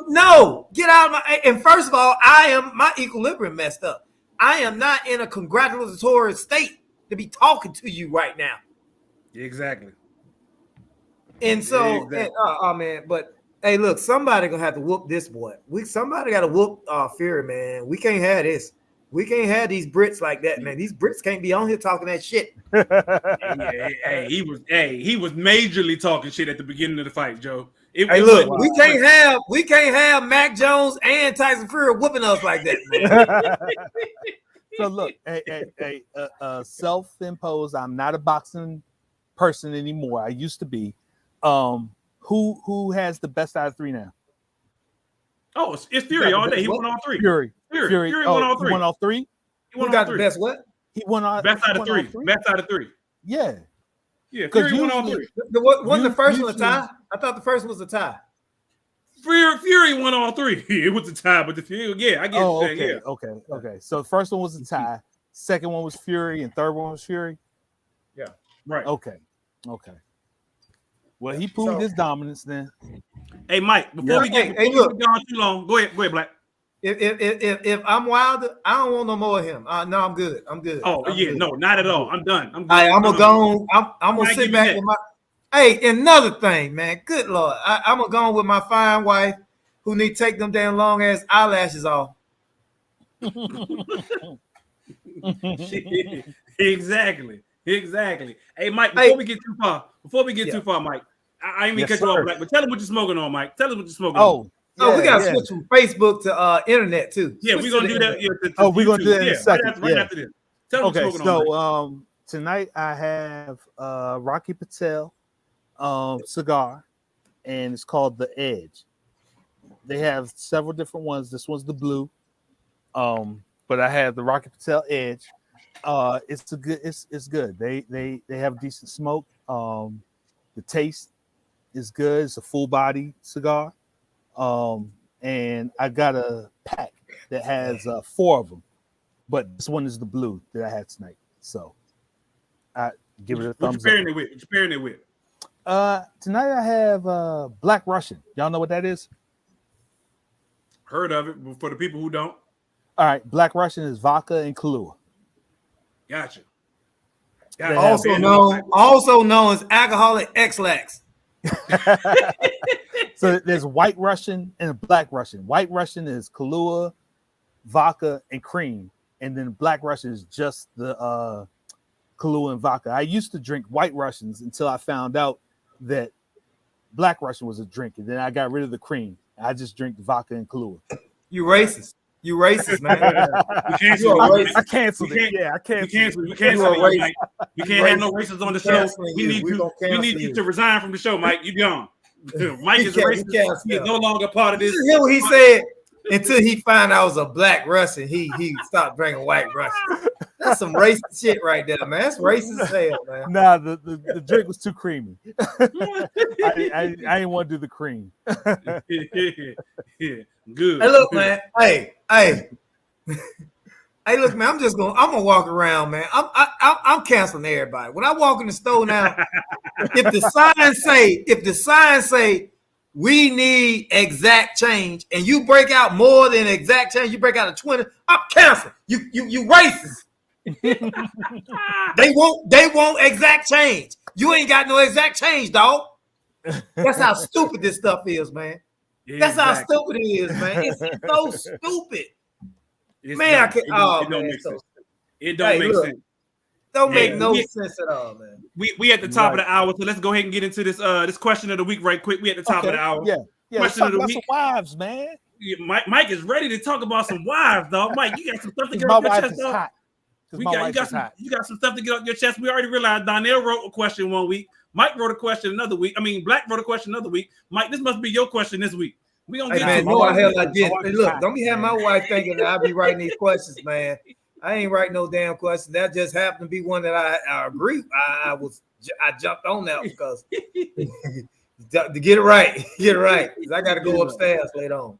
No, get out of my. And first of all, my equilibrium messed up. I am not in a congratulatory state to be talking to you right now. Exactly. And so, man, but hey, look, somebody gonna have to whoop this boy. Somebody got to whoop Fury, man. We can't have this. We can't have these Brits like that, man. These Brits can't be on here talking that shit. He was majorly talking shit at the beginning of the fight, Joe. We can't have Mac Jones and Tyson Fury whooping us like that, man. So look, self-imposed. I'm not a boxing person anymore. I used to be. Who has the best out of three now? Oh, it's Fury all day. He won all three. Fury won all three. He won all three. Who got the best what? He won all best out of three. Best out of three. Yeah. Fury won all three. Wasn't the first one a tie? I thought the first one was a tie. Fury won all three. It was a tie, but the Fury, I get it. Okay. So the first one was a tie. Second one was Fury, and third one was Fury. Yeah. Right. Okay. Well, he proved his dominance then. Hey, Mike, before we get gone too long, go ahead, Black. If I'm Wilder, I don't want no more of him. No, I'm good. I'm good. No, not at all. I'm done. I'm gonna go. I'm gonna sit back with my. Hey, another thing, man. Good Lord, I'm gonna go with my fine wife, who need to take them damn long ass eyelashes off. Exactly. Hey, Mike, before we get too far, Mike, I ain't mean to cut you off, Black, but tell him what you're smoking on, Mike. Tell us what you're smoking on. We gotta switch from Facebook to internet too. Yeah, we're gonna do that. We're gonna do that in a second. Right after this. Tell him what you're smoking on. Tonight I have Rocky Patel cigar, and it's called The Edge. They have several different ones. This one's the blue, but I have the Rocky Patel Edge. It's good. They have decent smoke. The taste is good. It's a full body cigar. And I got a pack that has 4 of them, but this one is the blue that I had tonight. So I give it a thumbs up. What you pairing it with? Tonight I have Black Russian. Y'all know what that is? Heard of it, but for the people who don't. All right, Black Russian is vodka and Kahlua. Gotcha. Also known as alcoholic X-Lax. So there's White Russian and Black Russian. White Russian is Kahlua, vodka, and cream, and then Black Russian is just the Kahlua and vodka. I used to drink White Russians until I found out that Black Russian was a drink, and then I got rid of the cream. I just drink vodka and Kahlua. You racist, man. I canceled it. Yeah, I canceled. We canceled it. We can't have no racists on the show. We need you to resign from the show, Mike. You gone. Mike is a racist. He is no longer part of this. You hear what he said? Until he found out I was a Black Russian, he stopped drinking White Russian. That's some racist shit right there, man. That's racist as hell, man. Nah, the drink was too creamy. I didn't want to do the cream. Yeah, good. Hey, look, man. Hey, look, man. I'm gonna walk around, man. I'm canceling everybody. When I walk in the store now, if the sign say we need exact change, and you break out more than exact change, you break out a 20, I'm canceling. You racist. They want exact change. You ain't got no exact change, dog. That's how stupid this stuff is, man. That's how stupid it is, man. It's so stupid. It don't make sense. Don't make no sense at all, man. We at the top of the hour, so let's go ahead and get into this question of the week right quick. We at the top of the hour. Yeah. Question of the week. Some wives, man. Mike is ready to talk about some wives, dog. Mike, you got some stuff to get off your chest, dog. You got some stuff to get off your chest. We already realized Donnell wrote a question one week. Mike wrote a question another week. Black wrote a question another week. Mike, this must be your question this week. We gonna get man, no hell I did. Hey, look, don't be having my wife thinking that I'll be writing these questions, man. I ain't writing no damn questions. That just happened to be one that I agree. I jumped on that because To get it right. Get it right. 'Cause I got to go upstairs later on.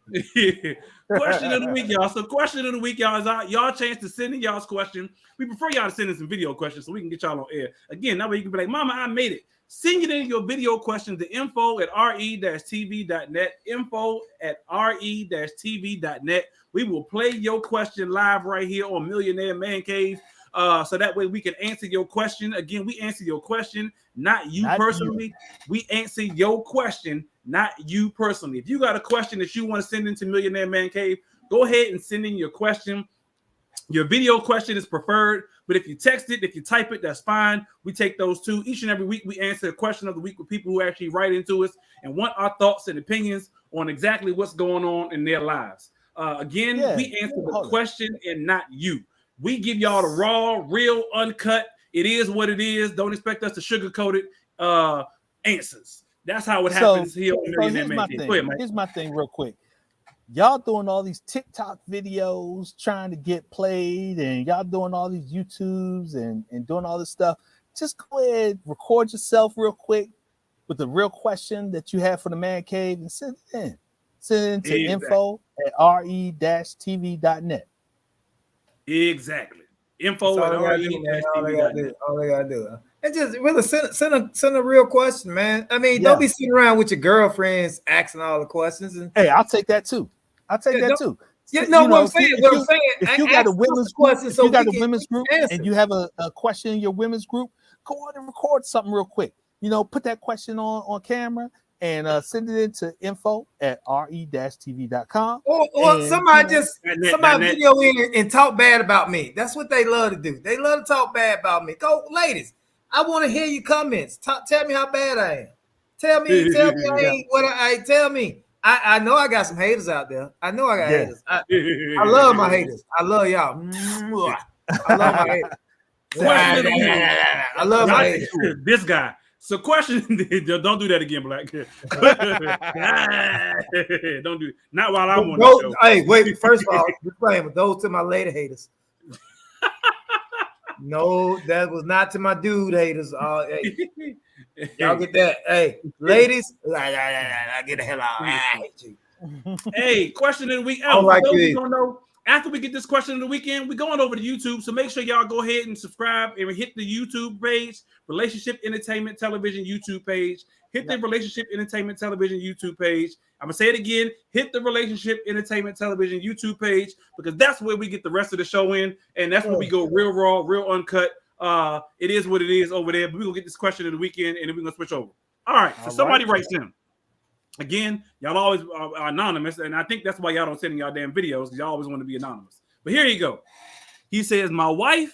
Question of the week, y'all. So question of the week, y'all, is y'all chance to send in y'all's question. We prefer y'all to send in some video questions so we can get y'all on air. Again, that way you can be like, Mama, I made it. Send it in your video questions to info@re-tv.net, info@re-tv.net. We will play your question live right here on Millionaire Man Cave. So that way we can answer your question. Again, we answer your question, not you personally. We answer your question, not you personally. If you got a question that you want to send into Millionaire Man Cave, go ahead and send in your question. Your video question is preferred, but if you text it, if you type it, that's fine. We take those too. Each and every week, we answer a question of the week with people who actually write into us and want our thoughts and opinions on exactly what's going on in their lives. We answer the question and not you. We give y'all the raw, real, uncut. It is what it is. Don't expect us to sugarcoat it. Answers. That's how it happens here on Millionaire Man Cave. Go ahead, Mike. Here's my thing real quick. Y'all doing all these TikTok videos trying to get played, and y'all doing all these YouTubes and doing all this stuff. Just go ahead, record yourself real quick with the real question that you have for the Man Cave and send it in. Send it to info@re-tv.net. Exactly. Info@re-tv.net. All they gotta do. And just really send a real question, man. I mean, don't be sitting around with your girlfriends asking all the questions. And hey, I'll take that too. Yeah, no, what I'm saying. If you got a women's group, and you have a question in your women's group, go on and record something real quick. Put that question on camera and send it into info@re-tv.com. Or somebody video in and talk bad about me. That's what they love to do. They love to talk bad about me. Go, ladies. I want to hear your comments. Tell me how bad I am. Tell me I ain't what I tell me. I know I got some haters out there. I know I got haters. I love my haters. I love y'all. I love my haters. I love my haters. This guy. So question, don't do that again, Black. Don't do it. Not while I'm on the show. Hey, wait. First of all, disclaimer, those to my lady haters. No, that was not to my dude haters. Hey, y'all get that? Hey, ladies, I get the hell out. Hey, question of the week. After we get this question of the weekend, we're going over to YouTube. So make sure y'all go ahead and subscribe and hit the YouTube page, Relationship Entertainment Television YouTube page. Hit the Relationship Entertainment Television YouTube page. I'm going to say it again. Hit the Relationship Entertainment Television YouTube page because that's where we get the rest of the show in. And that's where we go real raw, real uncut. It is what it is over there. But we're going to get this question of the weekend and then we're going to switch over. All right. So somebody writes in. Again, y'all always are anonymous. And I think that's why y'all don't send in y'all damn videos because y'all always want to be anonymous. But here you go. He says, me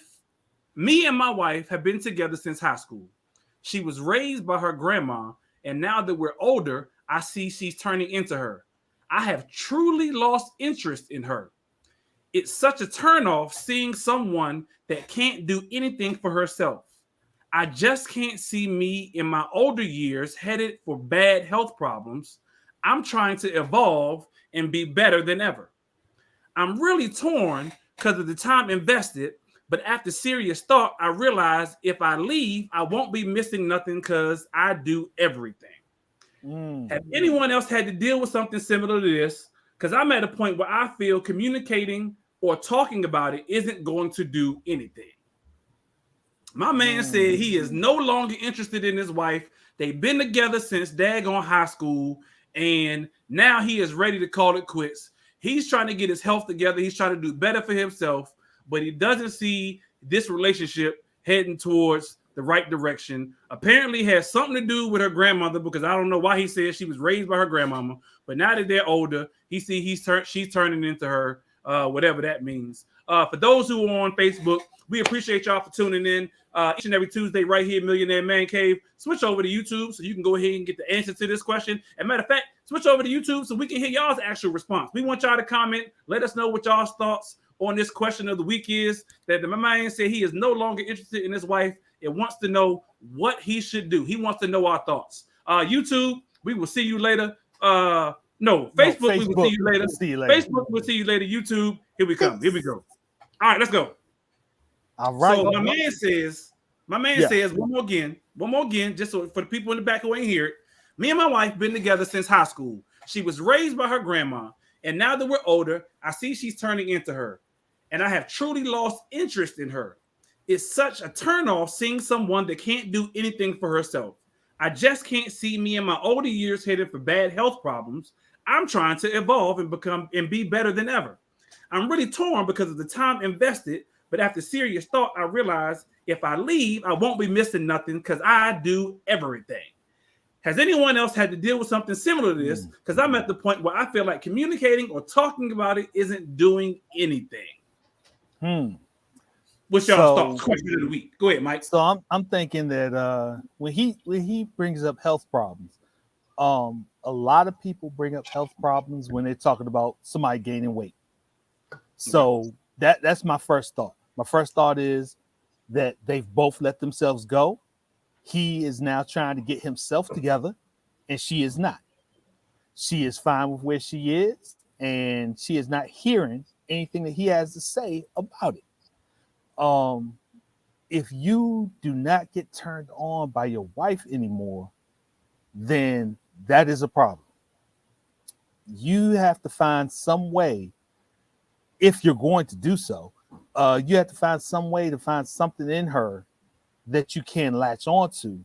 and my wife have been together since high school. She was raised by her grandma. And now that we're older, I see she's turning into her. I have truly lost interest in her. It's such a turnoff seeing someone that can't do anything for herself. I just can't see me in my older years headed for bad health problems. I'm trying to evolve and be better than ever. I'm really torn because of the time invested, but after serious thought, I realize if I leave, I won't be missing nothing because I do everything. Have anyone else had to deal with something similar to this? Because I'm at a point where I feel communicating or talking about it isn't going to do anything. My man said he is no longer interested in his wife. They've been together since daggone high school, and now he is ready to call it quits. He's trying to get his health together. He's trying to do better for himself, but he doesn't see this relationship heading towards the right direction. Apparently has something to do with her grandmother because I don't know why he said she was raised by her grandmama, but now that they're older, he see she's turning into her, whatever that means. For those who are on Facebook, we appreciate y'all for tuning in each and every Tuesday right here, Millionaire Man Cave. Switch over to YouTube so you can go ahead and get the answer to this question. As a matter of fact, switch over to YouTube so we can hear y'all's actual response. We want y'all to comment. Let us know what y'all's thoughts on this question of the week is. That my man said he is no longer interested in his wife and wants to know what he should do. He wants to know our thoughts. YouTube, we will see you later. Facebook, we will see you later. Facebook, we'll see you later. YouTube, here we come. Here we go. All right, let's go. All right. So my man says one more again, just so for the people in the back who ain't hear it. Me and my wife been together since high school. She was raised by her grandma, and now that we're older, I see she's turning into her, and I have truly lost interest in her. It's such a turnoff seeing someone that can't do anything for herself. I just can't see me in my older years headed for bad health problems. I'm trying to evolve and become and be better than ever. I'm really torn because of the time invested, but after serious thought, I realize if I leave, I won't be missing nothing because I do everything. Has anyone else had to deal with something similar to this? Because I'm at the point where I feel like communicating or talking about it isn't doing anything. What's y'all's thoughts? Question of the week. Go ahead, Mike. So I'm thinking that when he brings up health problems, a lot of people bring up health problems when they're talking about somebody gaining weight. So that's my first thought. My first thought is that they've both let themselves go. He is now trying to get himself together, and she is not. She is fine with where she is, and she is not hearing anything that he has to say about it. If you do not get turned on by your wife anymore, then that is a problem. You have to find some way, if you're going to do so, you have to find some way to find something in her that you can latch on to.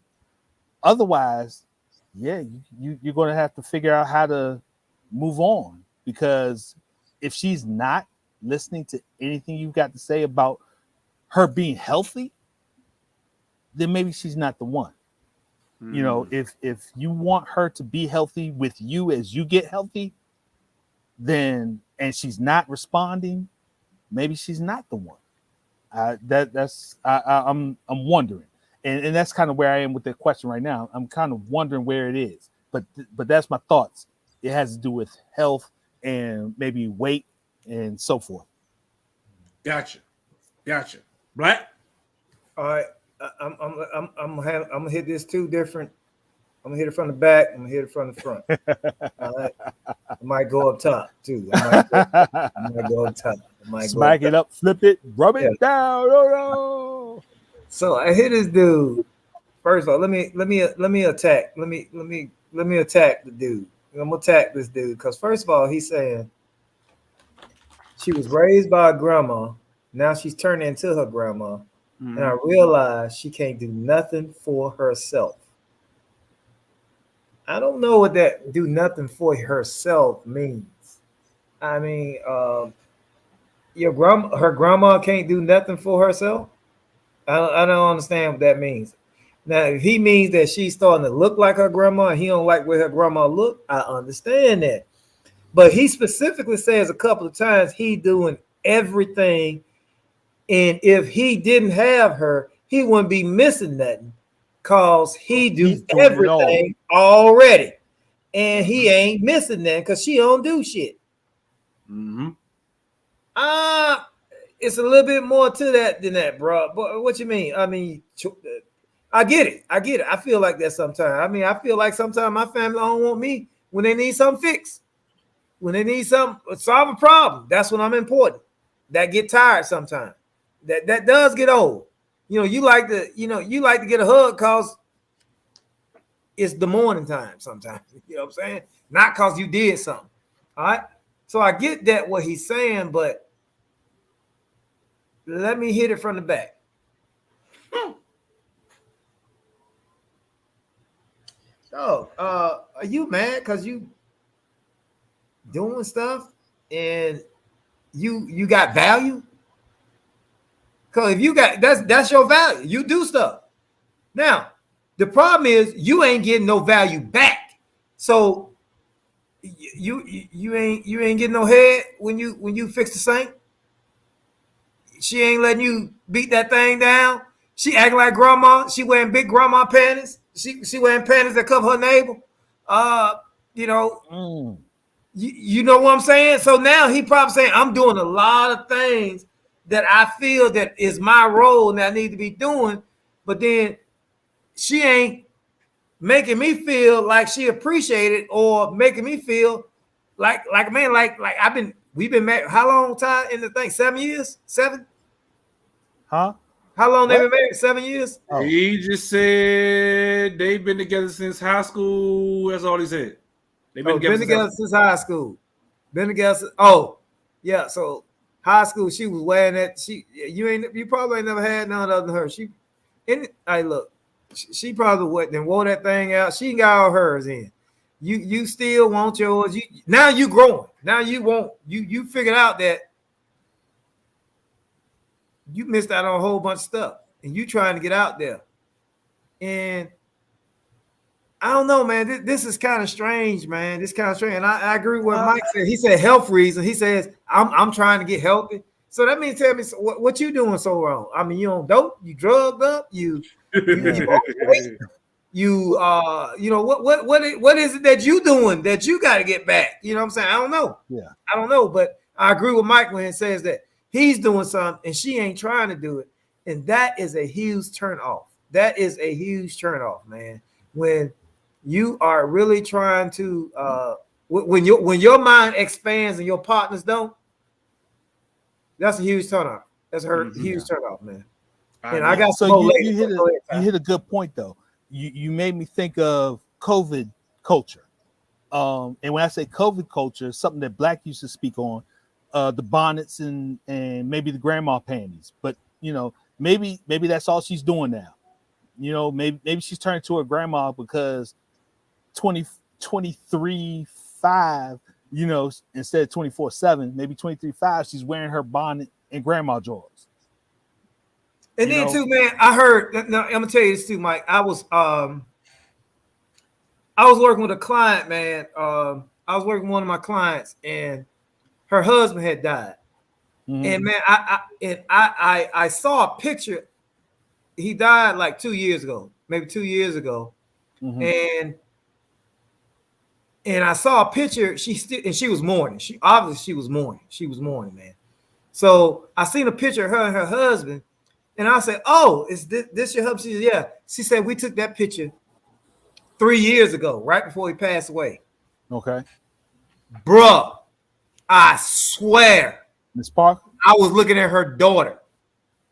Otherwise, yeah, you're going to have to figure out how to move on, because if she's not listening to anything you've got to say about her being healthy, then maybe she's not the one. You know, if you want her to be healthy with you as you get healthy, then and she's not responding, maybe she's not the one. I'm wondering, and that's kind of where I am with the question right now. I'm kind of wondering where it is, but that's my thoughts. It has to do with health and maybe weight and so forth. Gotcha. Black. All right, I'm gonna hit this two different. I'm gonna hit it from the back. I'm gonna hit it from the front. All right, I might go up top too. I might go up top. Smack it up, flip it, rub it down. Oh no! So I hit this dude. First of all, let me attack. Let me attack the dude. I'm gonna attack this dude because first of all, he's saying she was raised by a grandma. Now she's turning into her grandma. And I realized she can't do nothing for herself. I don't know what that do nothing for herself means. I mean, her grandma can't do nothing for herself. I don't understand what that means. Now, if he means that she's starting to look like her grandma and he don't like where her grandma look, I understand that. But he specifically says a couple of times he doing everything. And if he didn't have her, he wouldn't be missing nothing because he do everything already. And he ain't missing that because she don't do shit. It's a little bit more to that than that, bro. But what you mean? I mean, I get it. I feel like that sometimes. I mean, I feel like sometimes my family don't want me when they need something fixed. When they need something, solve a problem. That's when I'm important. That get tired sometimes. That does get old. You know, you like to get a hug because it's the morning time sometimes. You know what I'm saying? Not because you did something. All right. So I get that what he's saying, but let me hit it from the back. Oh, are you mad because you doing stuff and you got value? Because if you got that's your value. You do stuff. Now, the problem is you ain't getting no value back. So you ain't getting no head when you fix the sink. She ain't letting you beat that thing down. She acting like grandma. She wearing big grandma panties. She wearing panties that cover her navel. You know, you know what I'm saying? So now he probably saying, I'm doing a lot of things that I feel that is my role and I need to be doing, but then she ain't making me feel like she appreciated or making me feel like man, like we've been married how long time in the thing? 7 years? 7? Huh? How long they What? been married? 7 years? Oh. He just said they've been together since high school. That's all he said. They've been Oh, together been since high together school. since high school. Been together. Oh, yeah. So high school, she was wearing that. You probably ain't never had none other than her. Hey, look, she probably went and wore that thing out. She got all hers in. You still want yours. Now you growing. Now you figured out that you missed out on a whole bunch of stuff, and you trying to get out there. And I don't know, man. This is kind of strange, man. This kind of strange. And I agree with what Mike said. He said health reason. He says I'm trying to get healthy. So that means tell me what you doing so wrong. I mean, you on dope, you drugged up, you overweight, you know what is it that you doing that you got to get back? You know what I'm saying? I don't know. Yeah, I don't know, but I agree with Mike when he says that he's doing something and she ain't trying to do it, and that is a huge turn off. That is a huge turn off, man. When you are really trying to when your mind expands and your partners don't, that's a huge turn off. That's a huge turn off, man. And I got so you hit a good point though. You made me think of COVID culture. And when I say COVID culture, something that Black used to speak on, the bonnets and maybe the grandma panties. But you know, maybe that's all she's doing now. You know, maybe she's turning to her grandma because 23.5, you know, instead of 24/7, maybe 23.5, she's wearing her bonnet and grandma drawers. And then too, man, I heard. Now, I'm gonna tell you this too, Mike. I was working with a client, man. I was working with one of my clients, and her husband had died. Mm-hmm. And man, I saw a picture. He died like 2 years ago, maybe 2 years ago, mm-hmm. and I saw a picture. She was mourning. She was mourning. She was mourning, man. So I seen a picture of her and her husband, and I said, "Oh, is this your husband?" She said, "Yeah." She said, "We took that picture 3 years ago, right before he passed away." Okay, bruh, I swear, Miss Parker, I was looking at her daughter.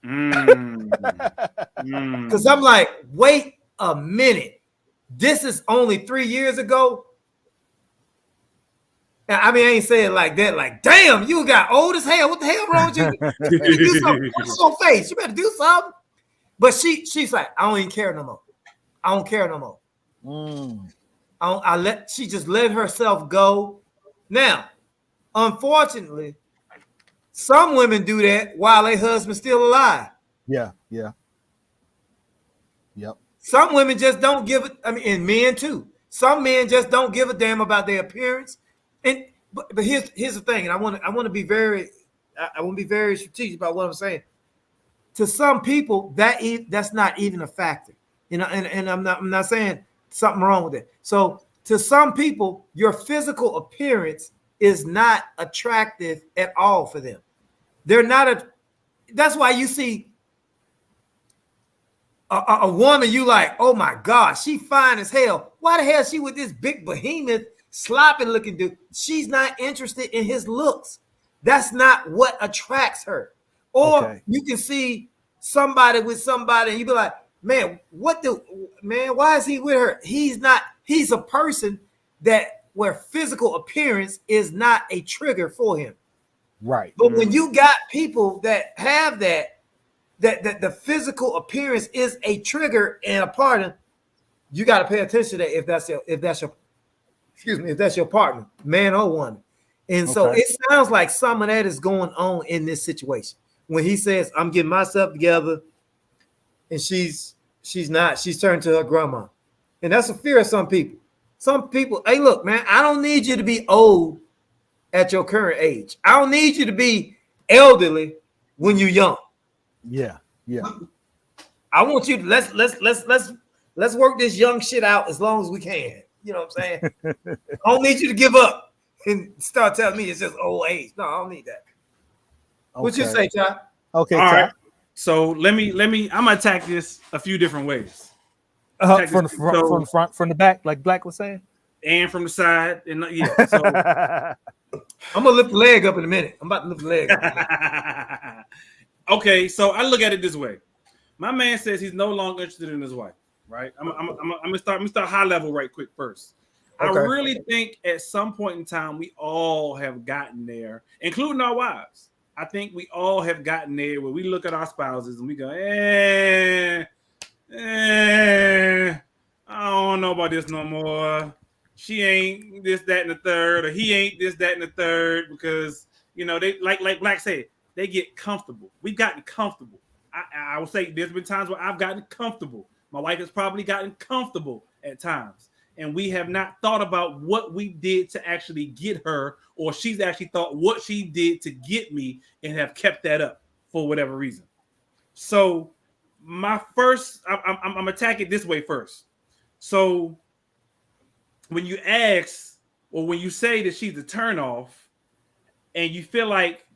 Because I'm like, wait a minute. This is only 3 years ago. I mean, I ain't saying like that. Like, damn, you got old as hell. What the hell wrong with you? You better do something. What's your face? You better do something. But she's like, I don't even care no more. I don't care no more. She just let herself go. Now, unfortunately, some women do that while their husband's still alive. Yeah. Yep. Some women just don't give it. I mean, and men too. Some men just don't give a damn about their appearance. And but here's the thing, and I want to be very strategic about what I'm saying. To some people, that's not even a factor. You know, and I'm not saying something wrong with it. So to some people, your physical appearance is not attractive at all for them. They're not that's why you see a woman, you like, oh my God, she fine as hell. Why the hell is she with this big behemoth, sloppy looking dude? She's not interested in his looks. That's not what attracts her. Or you can see somebody with somebody and you be like, man, why is he with her? He's a person where physical appearance is not a trigger for him. Right. But when you got people that have that the physical appearance is a trigger and a part of, you got to pay attention to that if that's your partner, man or woman. And so it sounds like some of that is going on in this situation when he says, I'm getting myself together, and she's turned to her grandma. And that's a fear of some people. Some people, hey, look, man, I don't need you to be old at your current age. I don't need you to be elderly when you're young. Yeah. I want you to let's work this young shit out as long as we can. You know what I'm saying? I don't need you to give up and start telling me it's just old age. No, I don't need that. What you say, Ty? Okay, all Ty. right. So let me. I'm gonna attack this a few different ways. From the front, from the back, like Black was saying, and from the side, and yeah. So I'm gonna lift the leg up in a minute. I'm about to lift the leg up. Okay, so I look at it this way. My man says he's no longer interested in his wife. Right? I'm gonna start high level right quick first. Okay. I really think at some point in time we all have gotten there, including our wives. I think we all have gotten there where we look at our spouses and we go, I don't know about this no more. She ain't this, that, and the third, or he ain't this, that, and the third, because they like Black said, they get comfortable. We've gotten comfortable. I would say there's been times where I've gotten comfortable. My wife has probably gotten comfortable at times. And we have not thought about what we did to actually get her, or she's actually thought what she did to get me and have kept that up for whatever reason. So my first, I'm attack it this way first. So when you ask, or when you say that she's a turnoff, and you feel like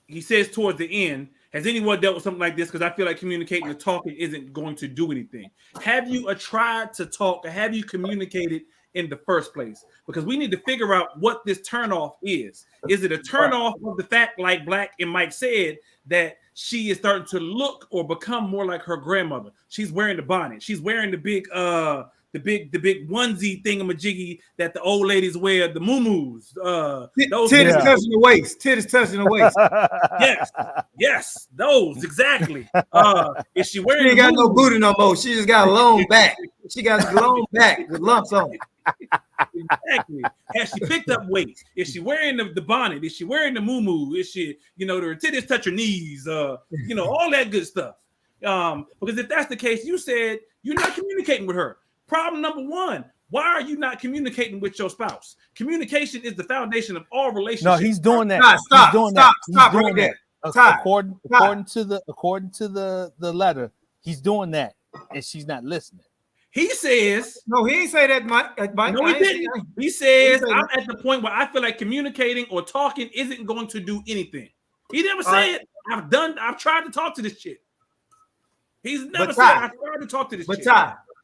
he says towards the end, has anyone dealt with something like this? Because I feel like communicating and talking isn't going to do anything. Have you tried to talk, or have you communicated in the first place? Because we need to figure out what this turnoff is. Is it a turnoff of the fact, like Black and Mike said, that she is starting to look or become more like her grandmother? She's wearing the bonnet. She's wearing the big onesie thingamajiggy that the old ladies wear, the muumuus. Those titties touching the waist. Titties touching the waist. Yes, those exactly. Is she wearing? She ain't got no booty no more. She just got a long back. She got a long back with lumps on it. Exactly. Has she picked up weight? Is she wearing the bonnet? Is she wearing the muumuu? Is she, her titties touch her knees? All that good stuff. Because if that's the case, you said you're not communicating with her. Problem number one, why are you not communicating with your spouse? Communication is the foundation of all relationships. No, he's doing that. Stop According to the letter, he's doing that, and she's not listening. He says, no, he ain't say that, Mike. No, he didn't. He says, I'm at the point where I feel like communicating or talking isn't going to do anything. He never said, I've tried to talk to this chick. He's never said, I've tried to talk to this chick.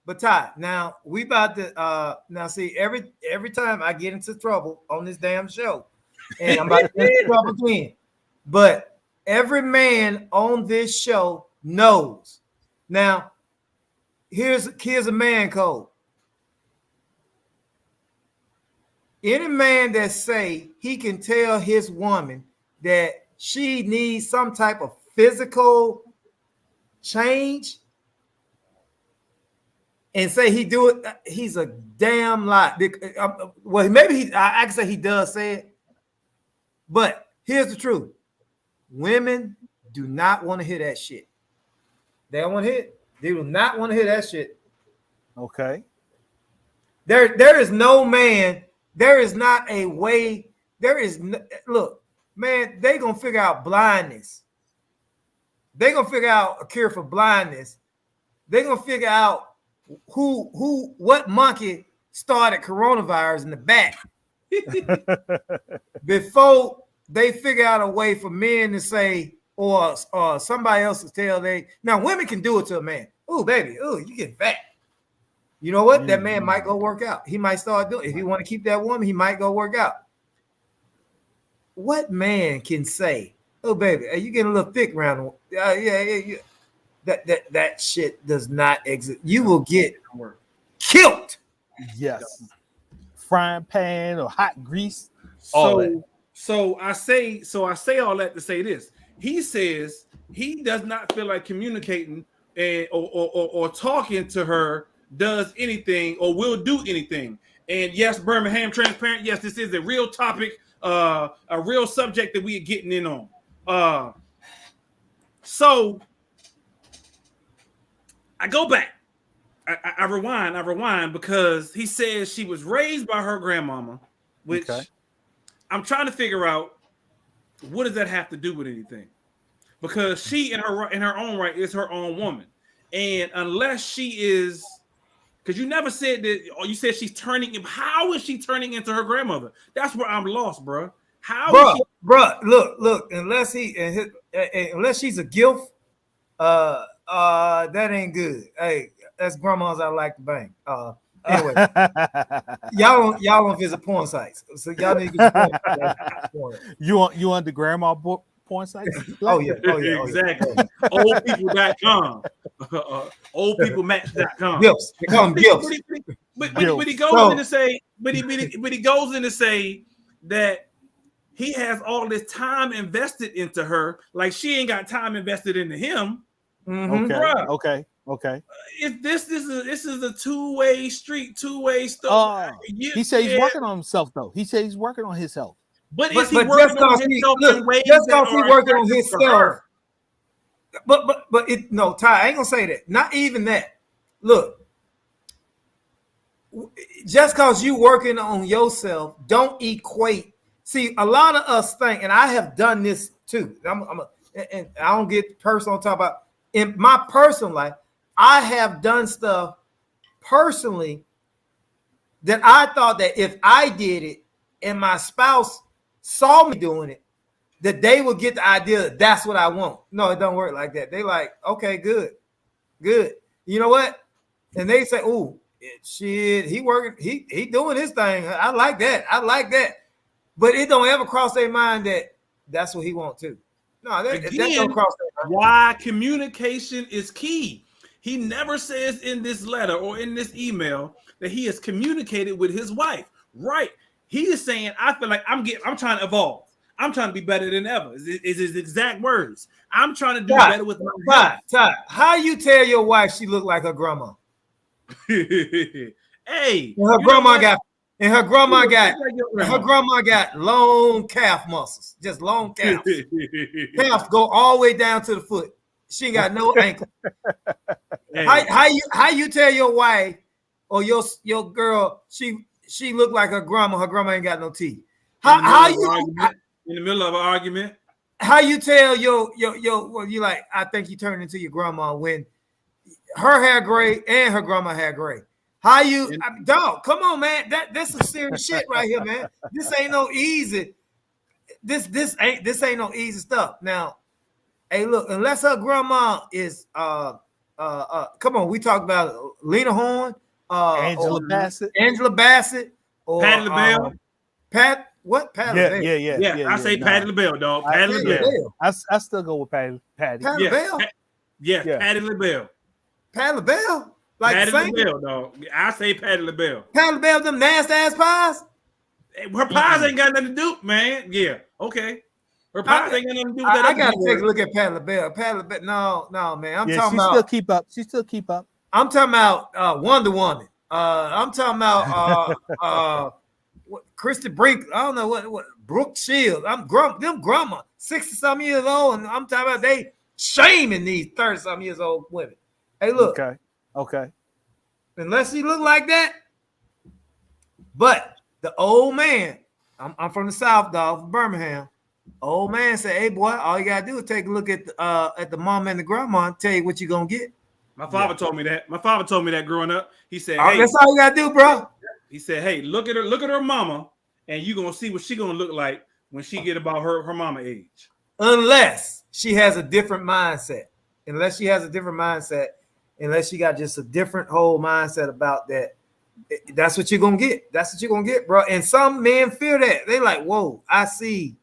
But Ty, now we about to now see every time I get into trouble on this damn show, and I'm about to get into trouble again. But every man on this show knows. Now, here's a man code. Any man that say he can tell his woman that she needs some type of physical change and say he do it, he's a damn lie. Well, maybe I can say he does say it, but here's the truth. Women do not want to hear that shit. They don't want to hear it. They do not want to hear that shit. Okay. There is no man, there is not a way, look, man, they gonna figure out blindness. They gonna figure out a cure for blindness. They gonna figure out what monkey started coronavirus in the back before they figure out a way for men to say, or somebody else to tell now women can do it to a man. Oh, baby, you get fat. You know what? That man might go work out. He might start doing it. If he want to keep that woman, he might go work out. What man can say, oh, baby, are you getting a little thick around? Yeah. That shit does not exist. You will get killed. Yes. Frying pan or hot grease. So I say all that to say this. He says he does not feel like communicating or talking to her does anything or will do anything. And yes, Birmingham Transparent, yes, this is a real topic, a real subject that we are getting in on. So I go back. I rewind because he says she was raised by her grandmama, which I'm trying to figure out, what does that have to do with anything? Because she in her own right is her own woman. And unless she is, because you never said that, or you said she's turning, how is she turning into her grandmother? That's where I'm lost, bro. Look, unless she's a gilf, that ain't good. Hey, that's grandmas I like to bang. Anyway, y'all don't visit porn sites, so y'all need to get porn. You on the grandma porn porn sites. Oh yeah. Exactly. Oldpeople.com. Oldpeoplematch.com. Gifts. They call them gifts. But he goes So- in to say, but he goes in to say that he has all this time invested into her, like she ain't got time invested into him. Mhm. Okay. If this is a two-way street, two-way stuff. He said he's working on himself though. He said he's working on his health. But But is he just working on cause himself in ways just that cause he are working on attractive to himself. her? But it no, Ty, I ain't gonna say that. Not even that. Look, just cause you working on yourself, don't equate. See, a lot of us think, and I have done this too. And I don't get personal on top about in my personal life. I have done stuff personally that I thought that if I did it and my spouse saw me doing it, that they would get the idea that that's what I want. No, it don't work like that. They like, okay, good. You know what? And they say, oh, shit, he working, he doing his thing. I like that. But it don't ever cross their mind that that's what he want too. No, that don't cross their mind. Why communication is key. He never says in this letter or in this email that he has communicated with his wife. Right. He is saying, I feel like I'm trying to evolve. I'm trying to be better than ever. Is his exact words. I'm trying to do better with my health. Ty, how you tell your wife she look like her grandma? Hey, And her grandma got long calf muscles, just long calves. Calves go all the way down to the foot. She ain't got no ankle. Hey. How you tell your wife or your girl she look like her grandma? Her grandma ain't got no teeth. How you in the middle of an argument? How you tell your you like? I think you turned into your grandma when her hair gray and her grandma hair gray. How you dog? Come on, man. That's some serious shit right here, man. This ain't no easy. This ain't no easy stuff. Now, hey, look, unless her grandma is come on, we talk about Lena Horne, Angela Bassett, or Patti LaBelle. Pat LaBelle? Yeah. I say Patti LaBelle, dog. Patti LaBelle. I still go with Patti. Patti LaBelle. Yeah, Patti LaBelle. Patti LaBelle. Like Patti LaBelle, dog. I say Patti LaBelle. Patti LaBelle, them nasty ass pies. Her pies ain't got nothing to do, man. Yeah, okay. Her pies ain't got nothing to do with that. I gotta take a look at Patti LaBelle. Patti LaBelle, no, man. I'm talking about. She still keep up. I'm talking about Wonder Woman. I'm talking about Christy Brink. I don't know what Brooke Shields. Them grandma, 60-some years old, and I'm talking about they shaming these 30-some years old women. Hey, look. Okay. Unless she look like that. But the old man, I'm from the South, dog, from Birmingham. Old man said, "Hey, boy, all you gotta do is take a look at the mom and the grandma and tell you what you're gonna get." My father told me that. My father told me that growing up. He said, "Hey, that's all you gotta do, bro." He said, "Hey, look at her mama, and you gonna see what she gonna look like when she get about her mama age." Unless she has a different mindset. Unless she got just a different whole mindset about that. That's what you're gonna get. That's what you're gonna get, bro. And some men fear that. They like, whoa, I see.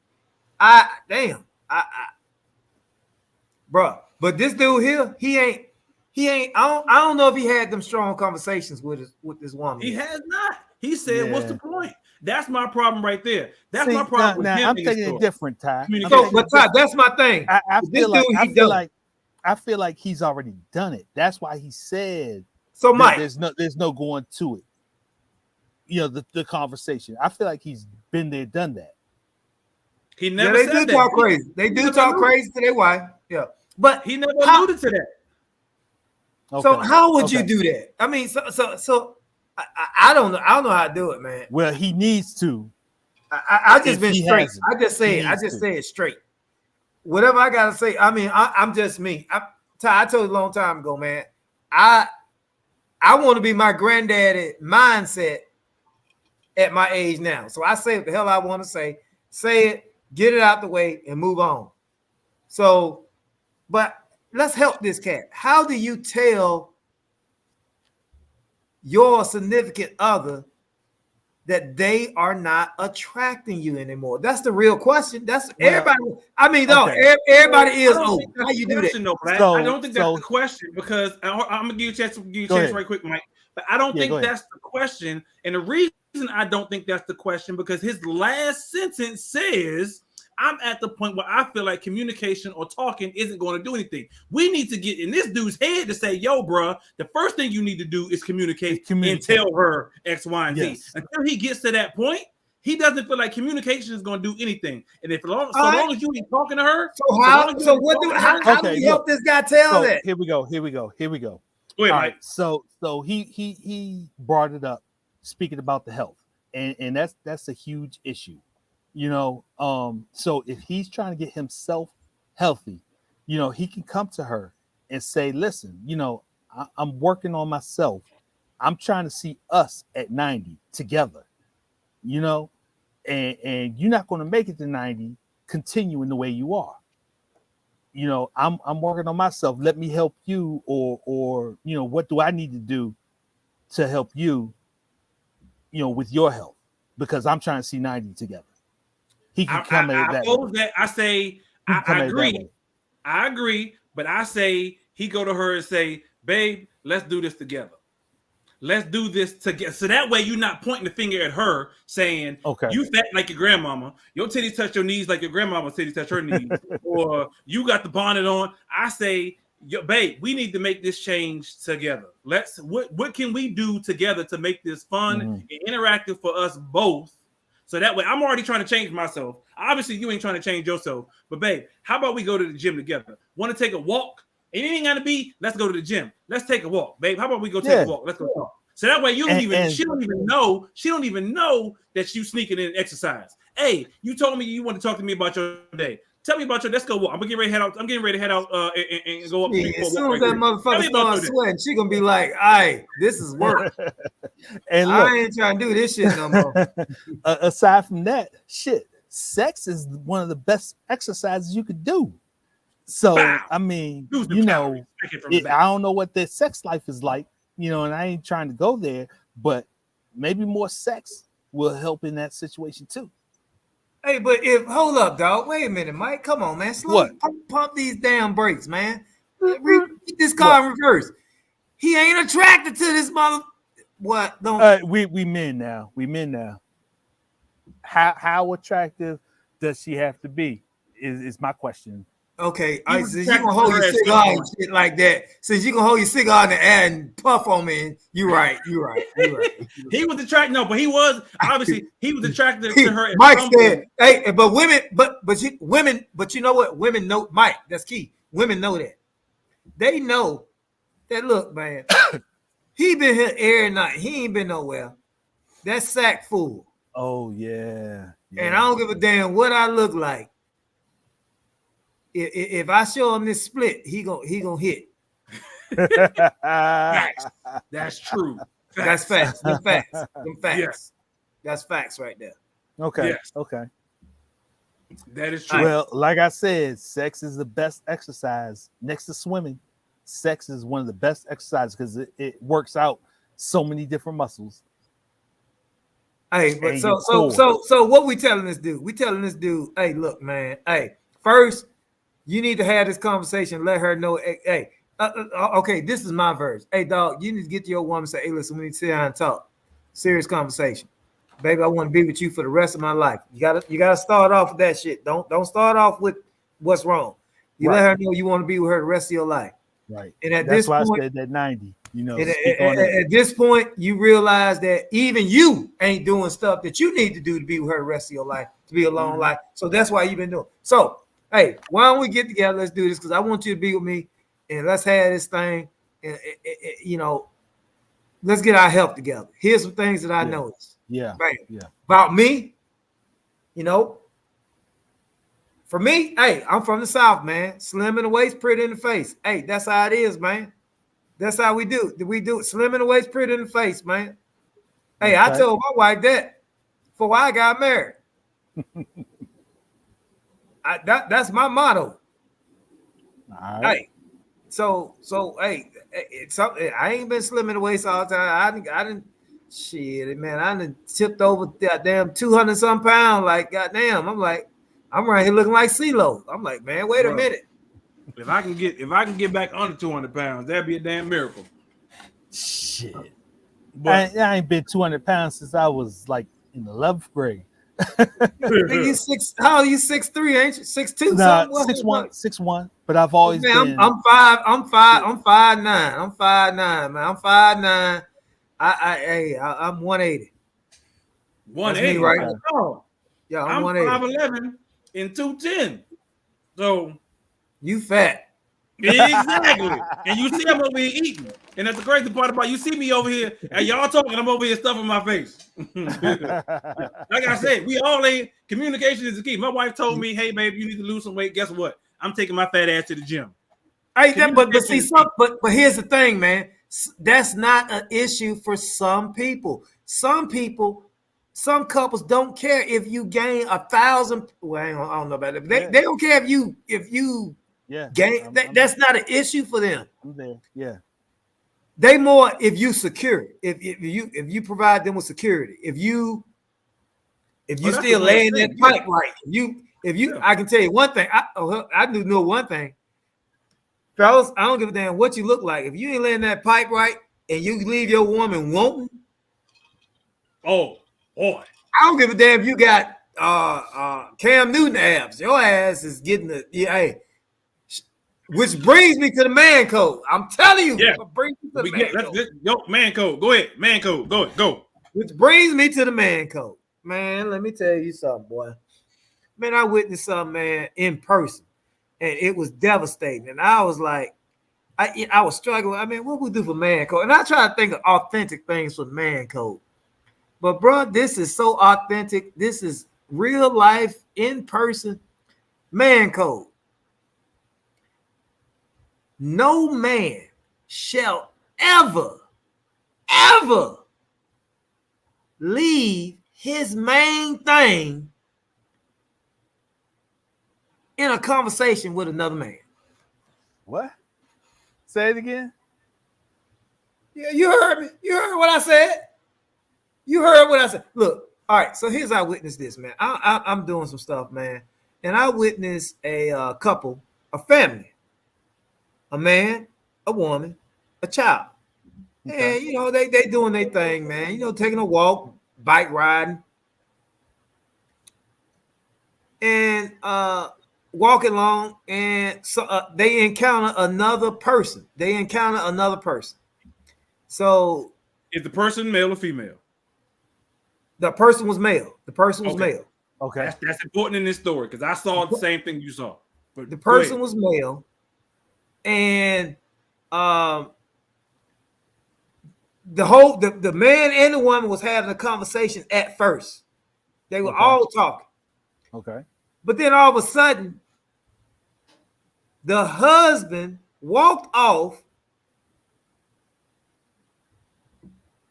Bro. But this dude here, he ain't. I don't know if he had them strong conversations with this woman. He has not. He said, "What's the point?" That's my problem right there. That's my problem with him. I'm taking it different, Ty. But Ty, that's my thing. I feel like he's already done it. That's why he said. So, Mike, there's no going to it. You know, the conversation. I feel like he's been there, done that. He never said that. Talk crazy. They do talk crazy to their wife. Yeah, but he never alluded to that. Okay. So how would you do that? I mean, so I don't know. I don't know how to do it, man. Well, he needs to. I just been straight. I just say it straight. Whatever I gotta say. I mean, I'm just me. I told you a long time ago, man. I want to be my granddaddy mindset at my age now. So I say what the hell I want to say. Say it, get it out the way, and move on. So, but let's help this cat. How do you tell your significant other that they are not attracting you anymore? That's the real question. That's Well, everybody. I mean, no, okay. everybody I is don't old. think that's How the you do that? question, though, Black. I don't think that's the question because I'm gonna give you a chance to give you a chance right quick, Mike. But I don't think that's the question, and the reason I don't think that's the question because his last sentence says, "I'm at the point where I feel like communication or talking isn't going to do anything. We need to get in this dude's head to say, yo, bruh, the first thing you need to do is communicate. And tell her X, Y, and Z. Until he gets to that point, he doesn't feel like communication is going to do anything. And if long as you ain't talking to her, how do we help this guy tell that? Here we go. Go ahead, All Mike. right, so he brought it up, speaking about the health, and that's a huge issue, you know. So if he's trying to get himself healthy, you know, he can come to her and say, listen, you know, I'm working on myself. I'm trying to see us at 90 together, you know, and you're not going to make it to 90 continuing the way you are. You know, I'm working on myself. Let me help you, or you know, what do I need to do to help you, you know, with your health? Because I'm trying to see 90 together. He can come at that. I agree. I agree, but I say he go to her and say, babe, let's do this together. Let's do this together. So that way you're not pointing the finger at her saying, you fat like your grandmama, your titties touch your knees like your grandmama's titties touch her knees, or you got the bonnet on. I say, babe, we need to make this change together. What can we do together to make this fun and interactive for us both? So that way, I'm already trying to change myself. Obviously, you ain't trying to change yourself. But babe, how about we go to the gym together? Want to take a walk? It ain't gotta be, let's go to the gym. Let's take a walk, babe. How about we go take a walk? Let's go talk. So that way she don't even know that you sneaking in exercise. Hey, you told me you want to talk to me about your day. Tell me about your, let's go walk. I'm getting ready to head out. I'm getting ready to head out and go up. As soon as that motherfucker starts sweating, she gonna be like, all right, this is work. And look, I ain't trying to do this shit no more. Aside from that, shit, sex is one of the best exercises you could do. So, I mean, you know, I don't know what their sex life is like, you know, and I ain't trying to go there, but maybe more sex will help in that situation too. Hey, but hold up, dog. Wait a minute, Mike. Come on, man. Pump these damn brakes, man. Read this car in reverse. He ain't attracted to this mother. What? Don't we men now. We men now. How attractive does she have to be? Is my question. Okay, since you gonna hold your cigar and shit like that, since you gonna hold your cigar in the air and puff on me, you're right. He was attracted, but he was attracted to her. Mike said, "Hey, but women, but you know what? Women know, Mike. That's key. Women know that. They know that. Look, man, he been here every night. He ain't been nowhere. That sack full. Oh yeah. And I don't give a damn what I look like. If I show him this split, he gonna hit. That's true. That's facts. Them facts. Yes. That's facts right there. Okay. Yes. Okay. That is true. Well, like I said, sex is the best exercise next to swimming. Sex is one of the best exercises because it works out so many different muscles. Hey, but so what we telling this dude? We telling this dude, hey, look, man. Hey, first, you need to have this conversation. Let her know. Hey, okay, this is my verse. Hey, dog, you need to get to your woman and say, hey, listen, we need to sit down and talk. Serious conversation. Baby, I want to be with you for the rest of my life. You gotta start off with that shit. Don't start off with what's wrong. You let her know you want to be with her the rest of your life. Right. And at that's this why point, I said that 90. You know, at this point, you realize that even you ain't doing stuff that you need to do to be with her the rest of your life, to be a long life. So that's why you've been doing. So, hey, why don't we get together? Let's do this because I want you to be with me and let's have this thing. And you know, let's get our health together. Here's some things that I noticed. Yeah. Right. Yeah. About me, you know, for me, hey, I'm from the South, man. Slim in the waist, pretty in the face. Hey, that's how it is, man. That's how we do. We do slim in the waist, pretty in the face, man. Hey, I told my wife that before I got married. That's my motto. All right. Hey, so hey, it's something. I ain't been slim in the waist all the time. Shit, man, I done tipped over goddamn 200 some pounds. Like, goddamn, I'm like, I'm right here looking like CeeLo. I'm like, man, wait a minute. If I can get back under 200 pounds, that'd be a damn miracle. Shit. But I ain't been 200 pounds since I was like in the 11th grade. You six? How are you 6'3", ain't you? 6'2", Nah, something? 6'1", but I've always man, been. I'm 5'9". I'm 5'9", man. I'm 5'9". I'm 180. 180. That's me, right? Okay. Oh, Yeah, I'm 180. 5'11" and 210. So You fat. exactly. And you see I'm over here eating. And that's the crazy part about you see me over here and y'all talking, I'm over here stuffing my face. Like I said, we all ain't communication is the key. My wife told me, hey babe, you need to lose some weight. Guess what? I'm taking my fat ass to the gym. But see, but here's the thing, man. That's not an issue for some people. Some couples don't care if you gain 1,000. Well, I don't know about it. They don't care if you gain. That's not an issue for them. I'm there. Yeah. They more if you secure, if you provide them with security, if you still laying that pipe right, I can tell you one thing. I do know one thing. Fellas, I don't give a damn what you look like. If you ain't laying that pipe right and you leave your woman wanting, oh boy, I don't give a damn if you got Cam Newton abs. Your ass is getting hey. Which brings me to the man code. I'm telling you, brings me to the man code. Go man code. Go ahead, man code. Go. Which brings me to the man code. Man, let me tell you something, boy. Man, I witnessed something, man, in person. And it was devastating. And I was like, I was struggling. I mean, what we do for man code? And I try to think of authentic things for man code. But, bro, this is so authentic. This is real life, in person, man code. No man shall ever leave his main thing in a conversation with another man. What? Say it again. Yeah, you heard me. You heard what I said. You heard what I said. Look, all right. So here's how I witnessed this, man. I'm doing some stuff, man, and I witnessed a couple, a family, a man, a woman, a child, and they doing their thing, man. Taking a walk, bike riding, and walking along, and so they encounter another person. So, is the person male or female? The person was male. Male. Okay. That's important in this story because I saw the same thing you saw. But the person was male, and the man and the woman was having a conversation at first. They were all talking. Okay. But then all of a sudden, the husband walked off.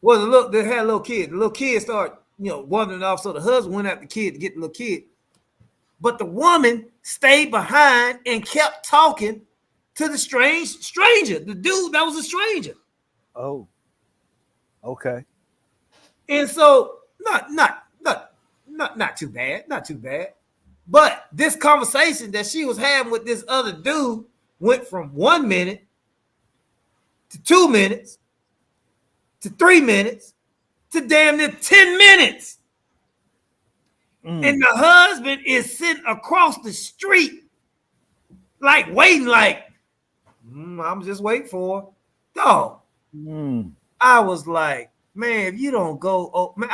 Well, they had a little kid. The little kid started, wandering off. So the husband went after the kid to get the little kid. But the woman stayed behind and kept talking to the stranger. The dude that was a stranger. Oh. Okay. And so not too bad. Not too bad. But this conversation that she was having with this other dude went from 1 minute to 2 minutes to 3 minutes to damn near 10 minutes. And the husband is sitting across the street, like waiting, I'm just waiting for her. Dog. I was like, man, if you don't go, man,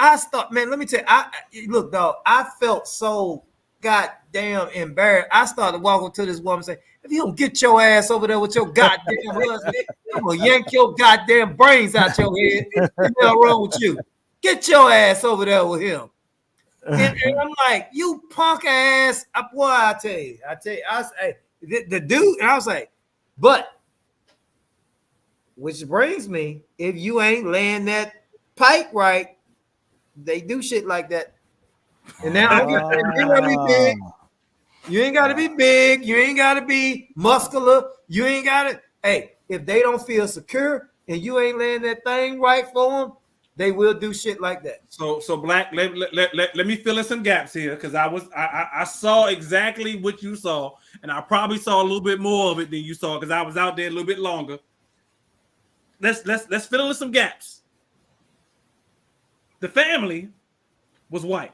let me tell you, look, dog, I felt so goddamn embarrassed. I started walking to this woman saying, if you don't get your ass over there with your goddamn husband, I'm gonna yank your goddamn brains out your head. What's wrong with you? Get your ass over there with him. And I'm like, you punk ass. Boy, I tell you, I say the dude, and I was like, but which brings me, if you ain't laying that pipe right, they do shit like that. And now you ain't gotta be big. You ain't gotta be big. You ain't gotta be muscular. You ain't gotta. Hey, if they don't feel secure and you ain't laying that thing right for them, they will do shit like that. So Black, let me fill in some gaps here because I saw exactly what you saw, and I probably saw a little bit more of it than you saw because I was out there a little bit longer. Let's fill in some gaps. The family was white.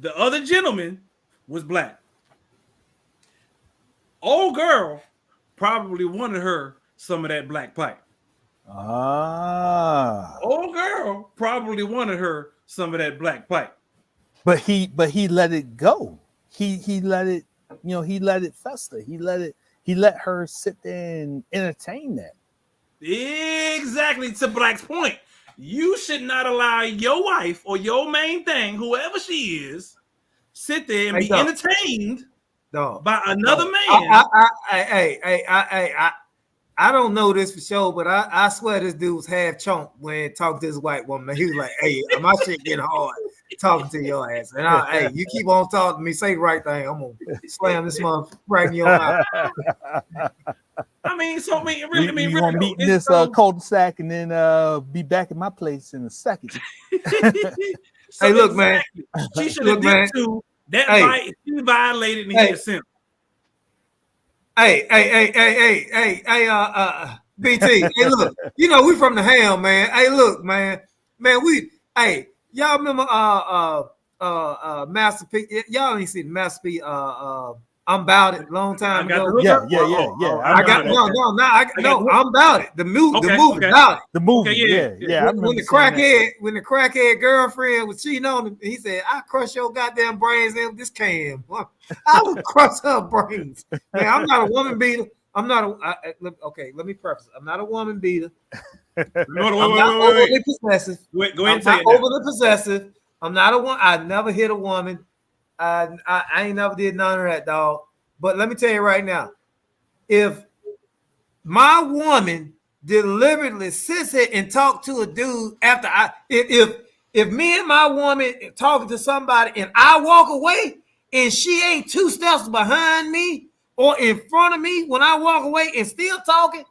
The other gentleman was black. Old girl probably wanted her some of that black pipe. Old girl probably wanted her some of that black pipe. But he let it go. He let it, he let it fester. He let her sit there and entertain that. Exactly, to Black's point. You should not allow your wife or your main thing, whoever she is, sit there and be entertained by another man. I don't know this for sure, but I swear this dude was half chunk when talking to this white woman. He was like, "Hey, my shit getting hard talking to your ass." And hey, you keep on talking to me, say the right thing. I'm gonna slam this motherfucker right in your mouth. Really, we're gonna meet in this cul-de-sac and then be back at my place in a second. Hey, look, man. She should have did too. That right, she violated and he assumed. Hey, BT. Hey, look, we from the ham, man. Hey, look, man, y'all remember Master P? Y'all ain't seen Master P. I'm about it. Long time ago. Yeah. I'm about it. The movie about it. The movie, yeah. When the crackhead girlfriend was cheating on him, he said, "I crush your goddamn brains in this can." I would crush her brains. Man, I'm not a woman beater. I'm not okay. Let me preface. I'm not a woman beater. I'm not overly possessive. Go ahead and say it. Overly possessive. I'm not a one. I never hit a woman. I ain't never did none of that, dog. But let me tell you right now, if my woman deliberately sits here and talk to a dude after if me and my woman talking to somebody and I walk away and she ain't 2 steps behind me or in front of me when I walk away and still talking,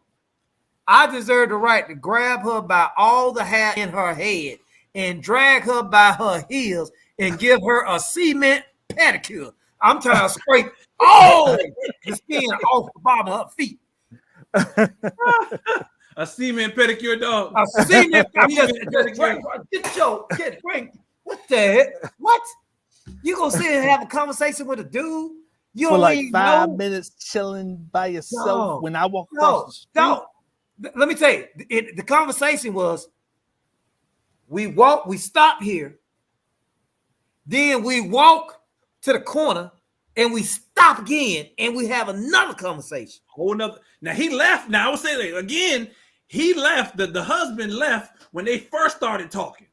I deserve the right to grab her by all the hair in her head and drag her by her heels and give her a cement pedicure. I'm trying to scrape all the skin off the bottom of her feet. A cement pedicure, dog. A cement pedicure. What the heck? What? You gonna sit and have a conversation with a dude? You for like 5 minutes chilling by yourself when I walk across the street? No. Let me tell you, the conversation was we stop here, then we walk to the corner and we stop again and we have another conversation. Now he left. Now I would say that again, he left. The husband left when they first started talking.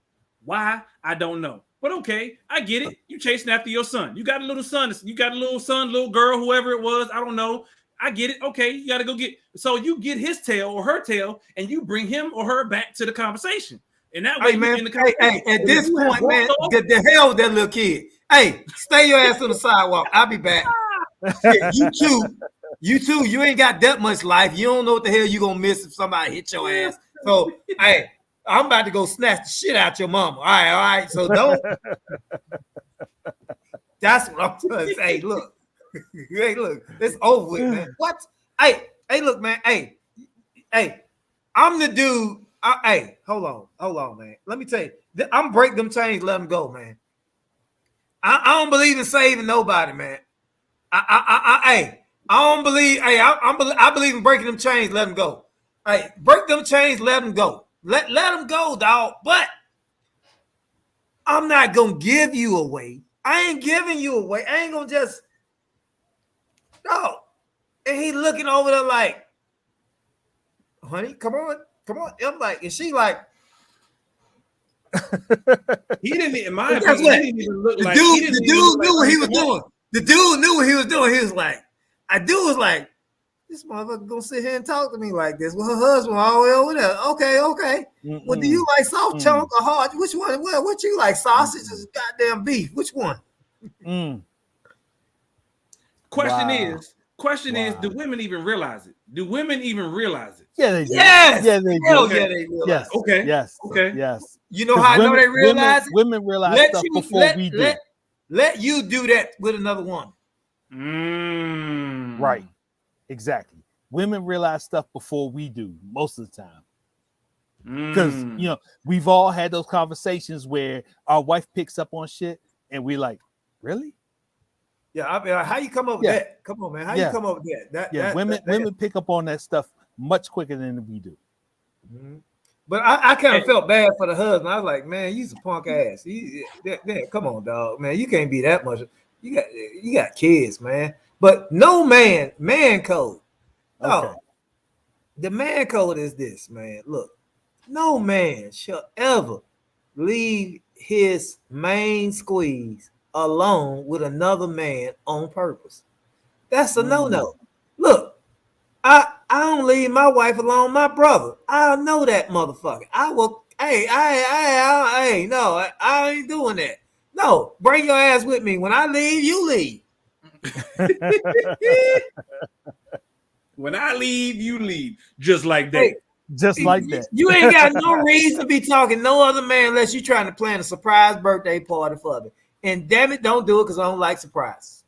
Why? I don't know. But okay, I get it. You chasing after your son. You got a little son. You got a little son, little girl, whoever it was. I don't know. I get it. Okay, you got to go get. So you get his tail or her tail, and you bring him or her back to the conversation. And that way, man. At this point, man, the hell with that little kid. Hey, stay your ass on the sidewalk. I'll be back. You too. You ain't got that much life. You don't know what the hell you gonna miss if somebody hit your ass. So, hey, I'm about to go snatch the shit out your mama. All right. So don't. That's what I'm trying to say. Look. Hey, look, it's over with, man. What? Hey, look, man. Hey, I'm the dude. Hey, hold on, man. Let me tell you, I'm break them chains, let them go, man. I don't believe in saving nobody, man. I don't believe. Hey, I believe in breaking them chains, let them go. Hey, break them chains, let them go. Let them go, dog. But I'm not gonna give you away. I ain't giving you away. I ain't gonna just. No. And he looking over there like, honey, come on. I'm like, and she like, he didn't, in my opinion, he didn't even look like the dude knew what he was doing. The dude knew what he was doing. He was like, was like, this motherfucker gonna sit here and talk to me like this with her husband all the way over there. Okay. Mm-mm. Well, do you like soft chunk or hard? Which one? What you like? Sausage or goddamn beef? Which one? Question is, Question is, do women even realize it? Do women even realize it? Yeah, they do. Yes. Yeah, they do. Hell yeah, they realize. Yes. Okay. Yes. Okay. Yes. You know how I know they realize it? Women realize stuff before we do. Let you do that with another woman. Right. Exactly. Women realize stuff before we do most of the time. Because we've all had those conversations where our wife picks up on shit and we like, really? Yeah, I mean, how you come up with that? Come on, man. How you come up with that? Women pick up on that stuff much quicker than we do. Mm-hmm. But I kind of felt bad for the husband. I was like, man, you's a punk ass. Come on, dog, man. You can't be that much. You got kids, man. But no man code. Okay. The man code is this, man. Look, no man shall ever leave his main squeeze alone with another man on purpose. That's a no-no. Look, I don't leave my wife alone, my brother. I know that motherfucker. I will. Hey, no, I ain't doing that. No, bring your ass with me. When I leave, you leave. When I leave, you leave. Just like that. Hey, just like that. You ain't got no reason to be talking no other man unless you're trying to plan a surprise birthday party for me. And damn it, don't do it because I don't like surprises.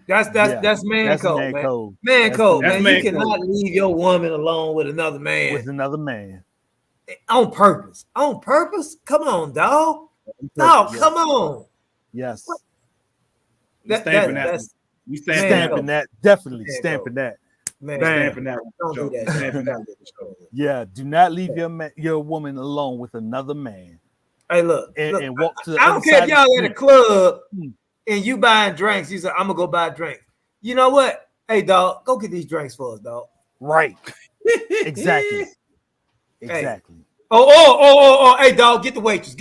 That's man code, man. Man code, man. You cannot leave your woman alone with another man. With another man. On purpose. On purpose? Come on, dog. No, come on. Yes. Stamping that. Definitely stamping that. Man, stamping that. Don't do that. Yeah, do not leave your woman alone with another man. Hey, look, and walk to the I don't care if y'all at a club and you buying drinks. You say, I'm gonna go buy a drink. You know what? Hey, dog, go get these drinks for us, dog. Right. Exactly. Exactly. Hey. Oh, hey, dog, get the waitress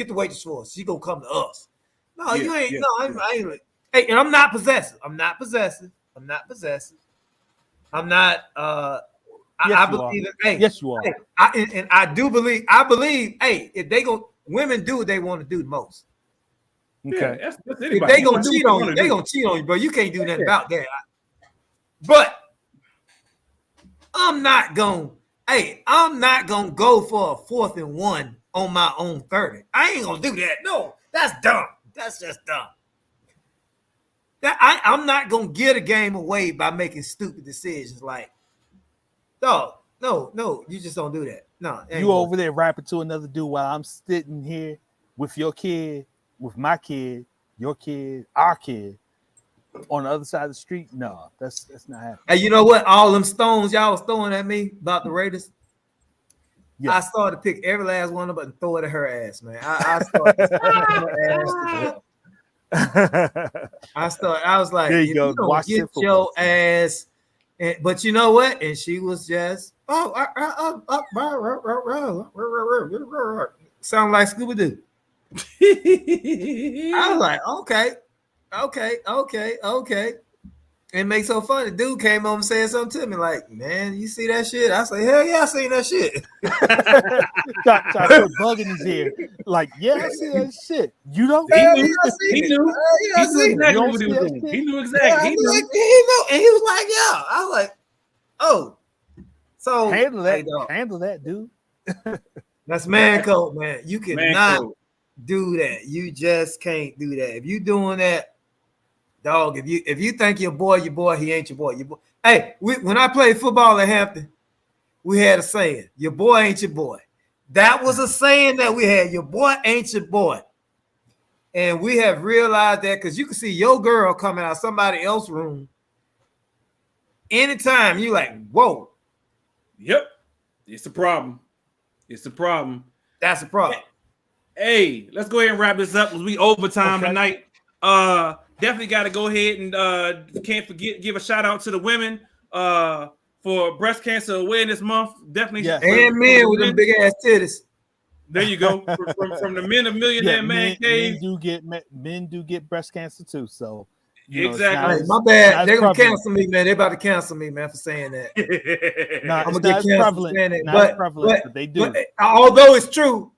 for us. She gonna come to us. No, you ain't. I ain't. Hey, and I'm not possessive. I'm not. I believe it. Hey, yes, you are. Hey, I believe. Hey, if they go, women do what they want to do the most. Okay. That's if they gonna cheat on you, they gonna cheat on you, bro. You can't do nothing about that. But I'm not gonna go for a 4th and 1 on my own 30. I ain't gonna do that. No, that's dumb. That's just dumb. I'm not gonna get a game away by making stupid decisions. Like, no, you just don't do that. No, you over there rapping to another dude while I'm sitting here with your kid, with my kid, your kid, our kid on the other side of the street. No, that's not happening. Hey, you know what? All them stones y'all was throwing at me about the Raiders. Yeah. I started to pick every last one of them and throw it at her ass, man. I started her ass. I was like, there you go. Watch get your ass. But you know what? And she was just sound like Scooby-Doo. I was like, okay. It makes so funny. The dude came on and said something to me like, man, you see that shit? I say, hell yeah, I seen that shit. Try to put bug in his ear. Like, yeah, I see that shit. You don't? He knew exactly what he was doing. He knew exactly. He knew. And he was like, yeah. I was like, oh. So handle that, dude. That's man code, man. You cannot do that. You just can't do that. If you doing that, dog, if you think your boy, he ain't your boy. Hey, when I played football at Hampton, we had a saying, your boy ain't your boy. That was a saying that we had, your boy ain't your boy. And we have realized that because you can see your girl coming out of somebody else's room anytime. You like, whoa. Yep. It's a problem. That's a problem. Hey, let's go ahead and wrap this up because we overtime tonight. Definitely got to go ahead and can't forget give a shout out to the women for Breast Cancer Awareness Month. Definitely, and men with them big ass titties. There you go. From the men of Millionaire M.A.N. Cave. Men do get breast cancer too. So exactly. My bad. They're gonna cancel me, man. They're about to cancel me, man, for saying that. I'm gonna get canceled for saying that. But they do. But although it's true,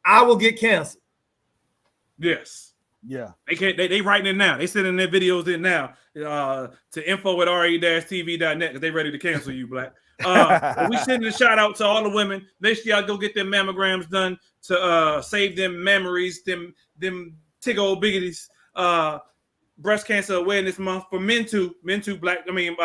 I will get canceled. Yes. Yeah. They can't. They writing it now. They sending their videos in now to info@re-tv.net because they ready to cancel you, Black. We sending a shout out to all the women. Make sure y'all go get their mammograms done to save them memories, them tig old biggities. Breast Cancer Awareness Month for men too, Black. I mean,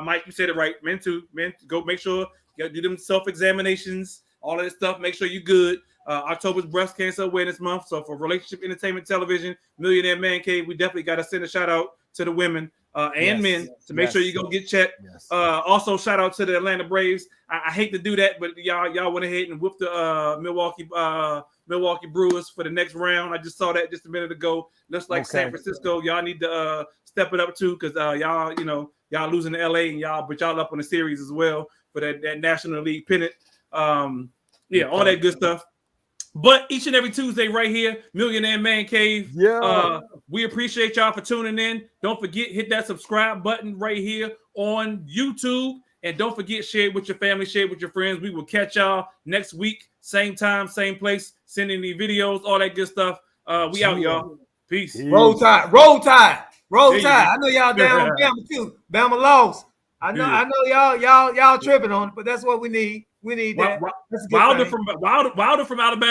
Mike, you said it right. Men too, go make sure you do them self-examinations, all of this stuff. Make sure you're good. October's Breast Cancer Awareness Month. So for Relationship Entertainment Television, Millionaire Man Cave, we definitely got to send a shout out to the women and men to make sure you go get checked. Yes. Also, shout out to the Atlanta Braves. I hate to do that, but y'all went ahead and whooped the Milwaukee Brewers for the next round. I just saw that just a minute ago. Looks like San Francisco. Y'all need to step it up too, because y'all losing to LA and y'all up on the series as well for that National League pennant. All that good stuff. But each and every Tuesday right here, Millionaire Man Cave. Yeah. We appreciate y'all for tuning in. Don't forget, hit that subscribe button right here on YouTube. And don't forget, share it with your family, share it with your friends. We will catch y'all next week. Same time, same place. Sending the videos, all that good stuff. We out, y'all. Peace. Roll Tide. Roll Tide. Roll Tide. I know y'all down with Bama too. Bama lost. I know y'all tripping on it, but that's what we need. We need that. Wilder from Alabama.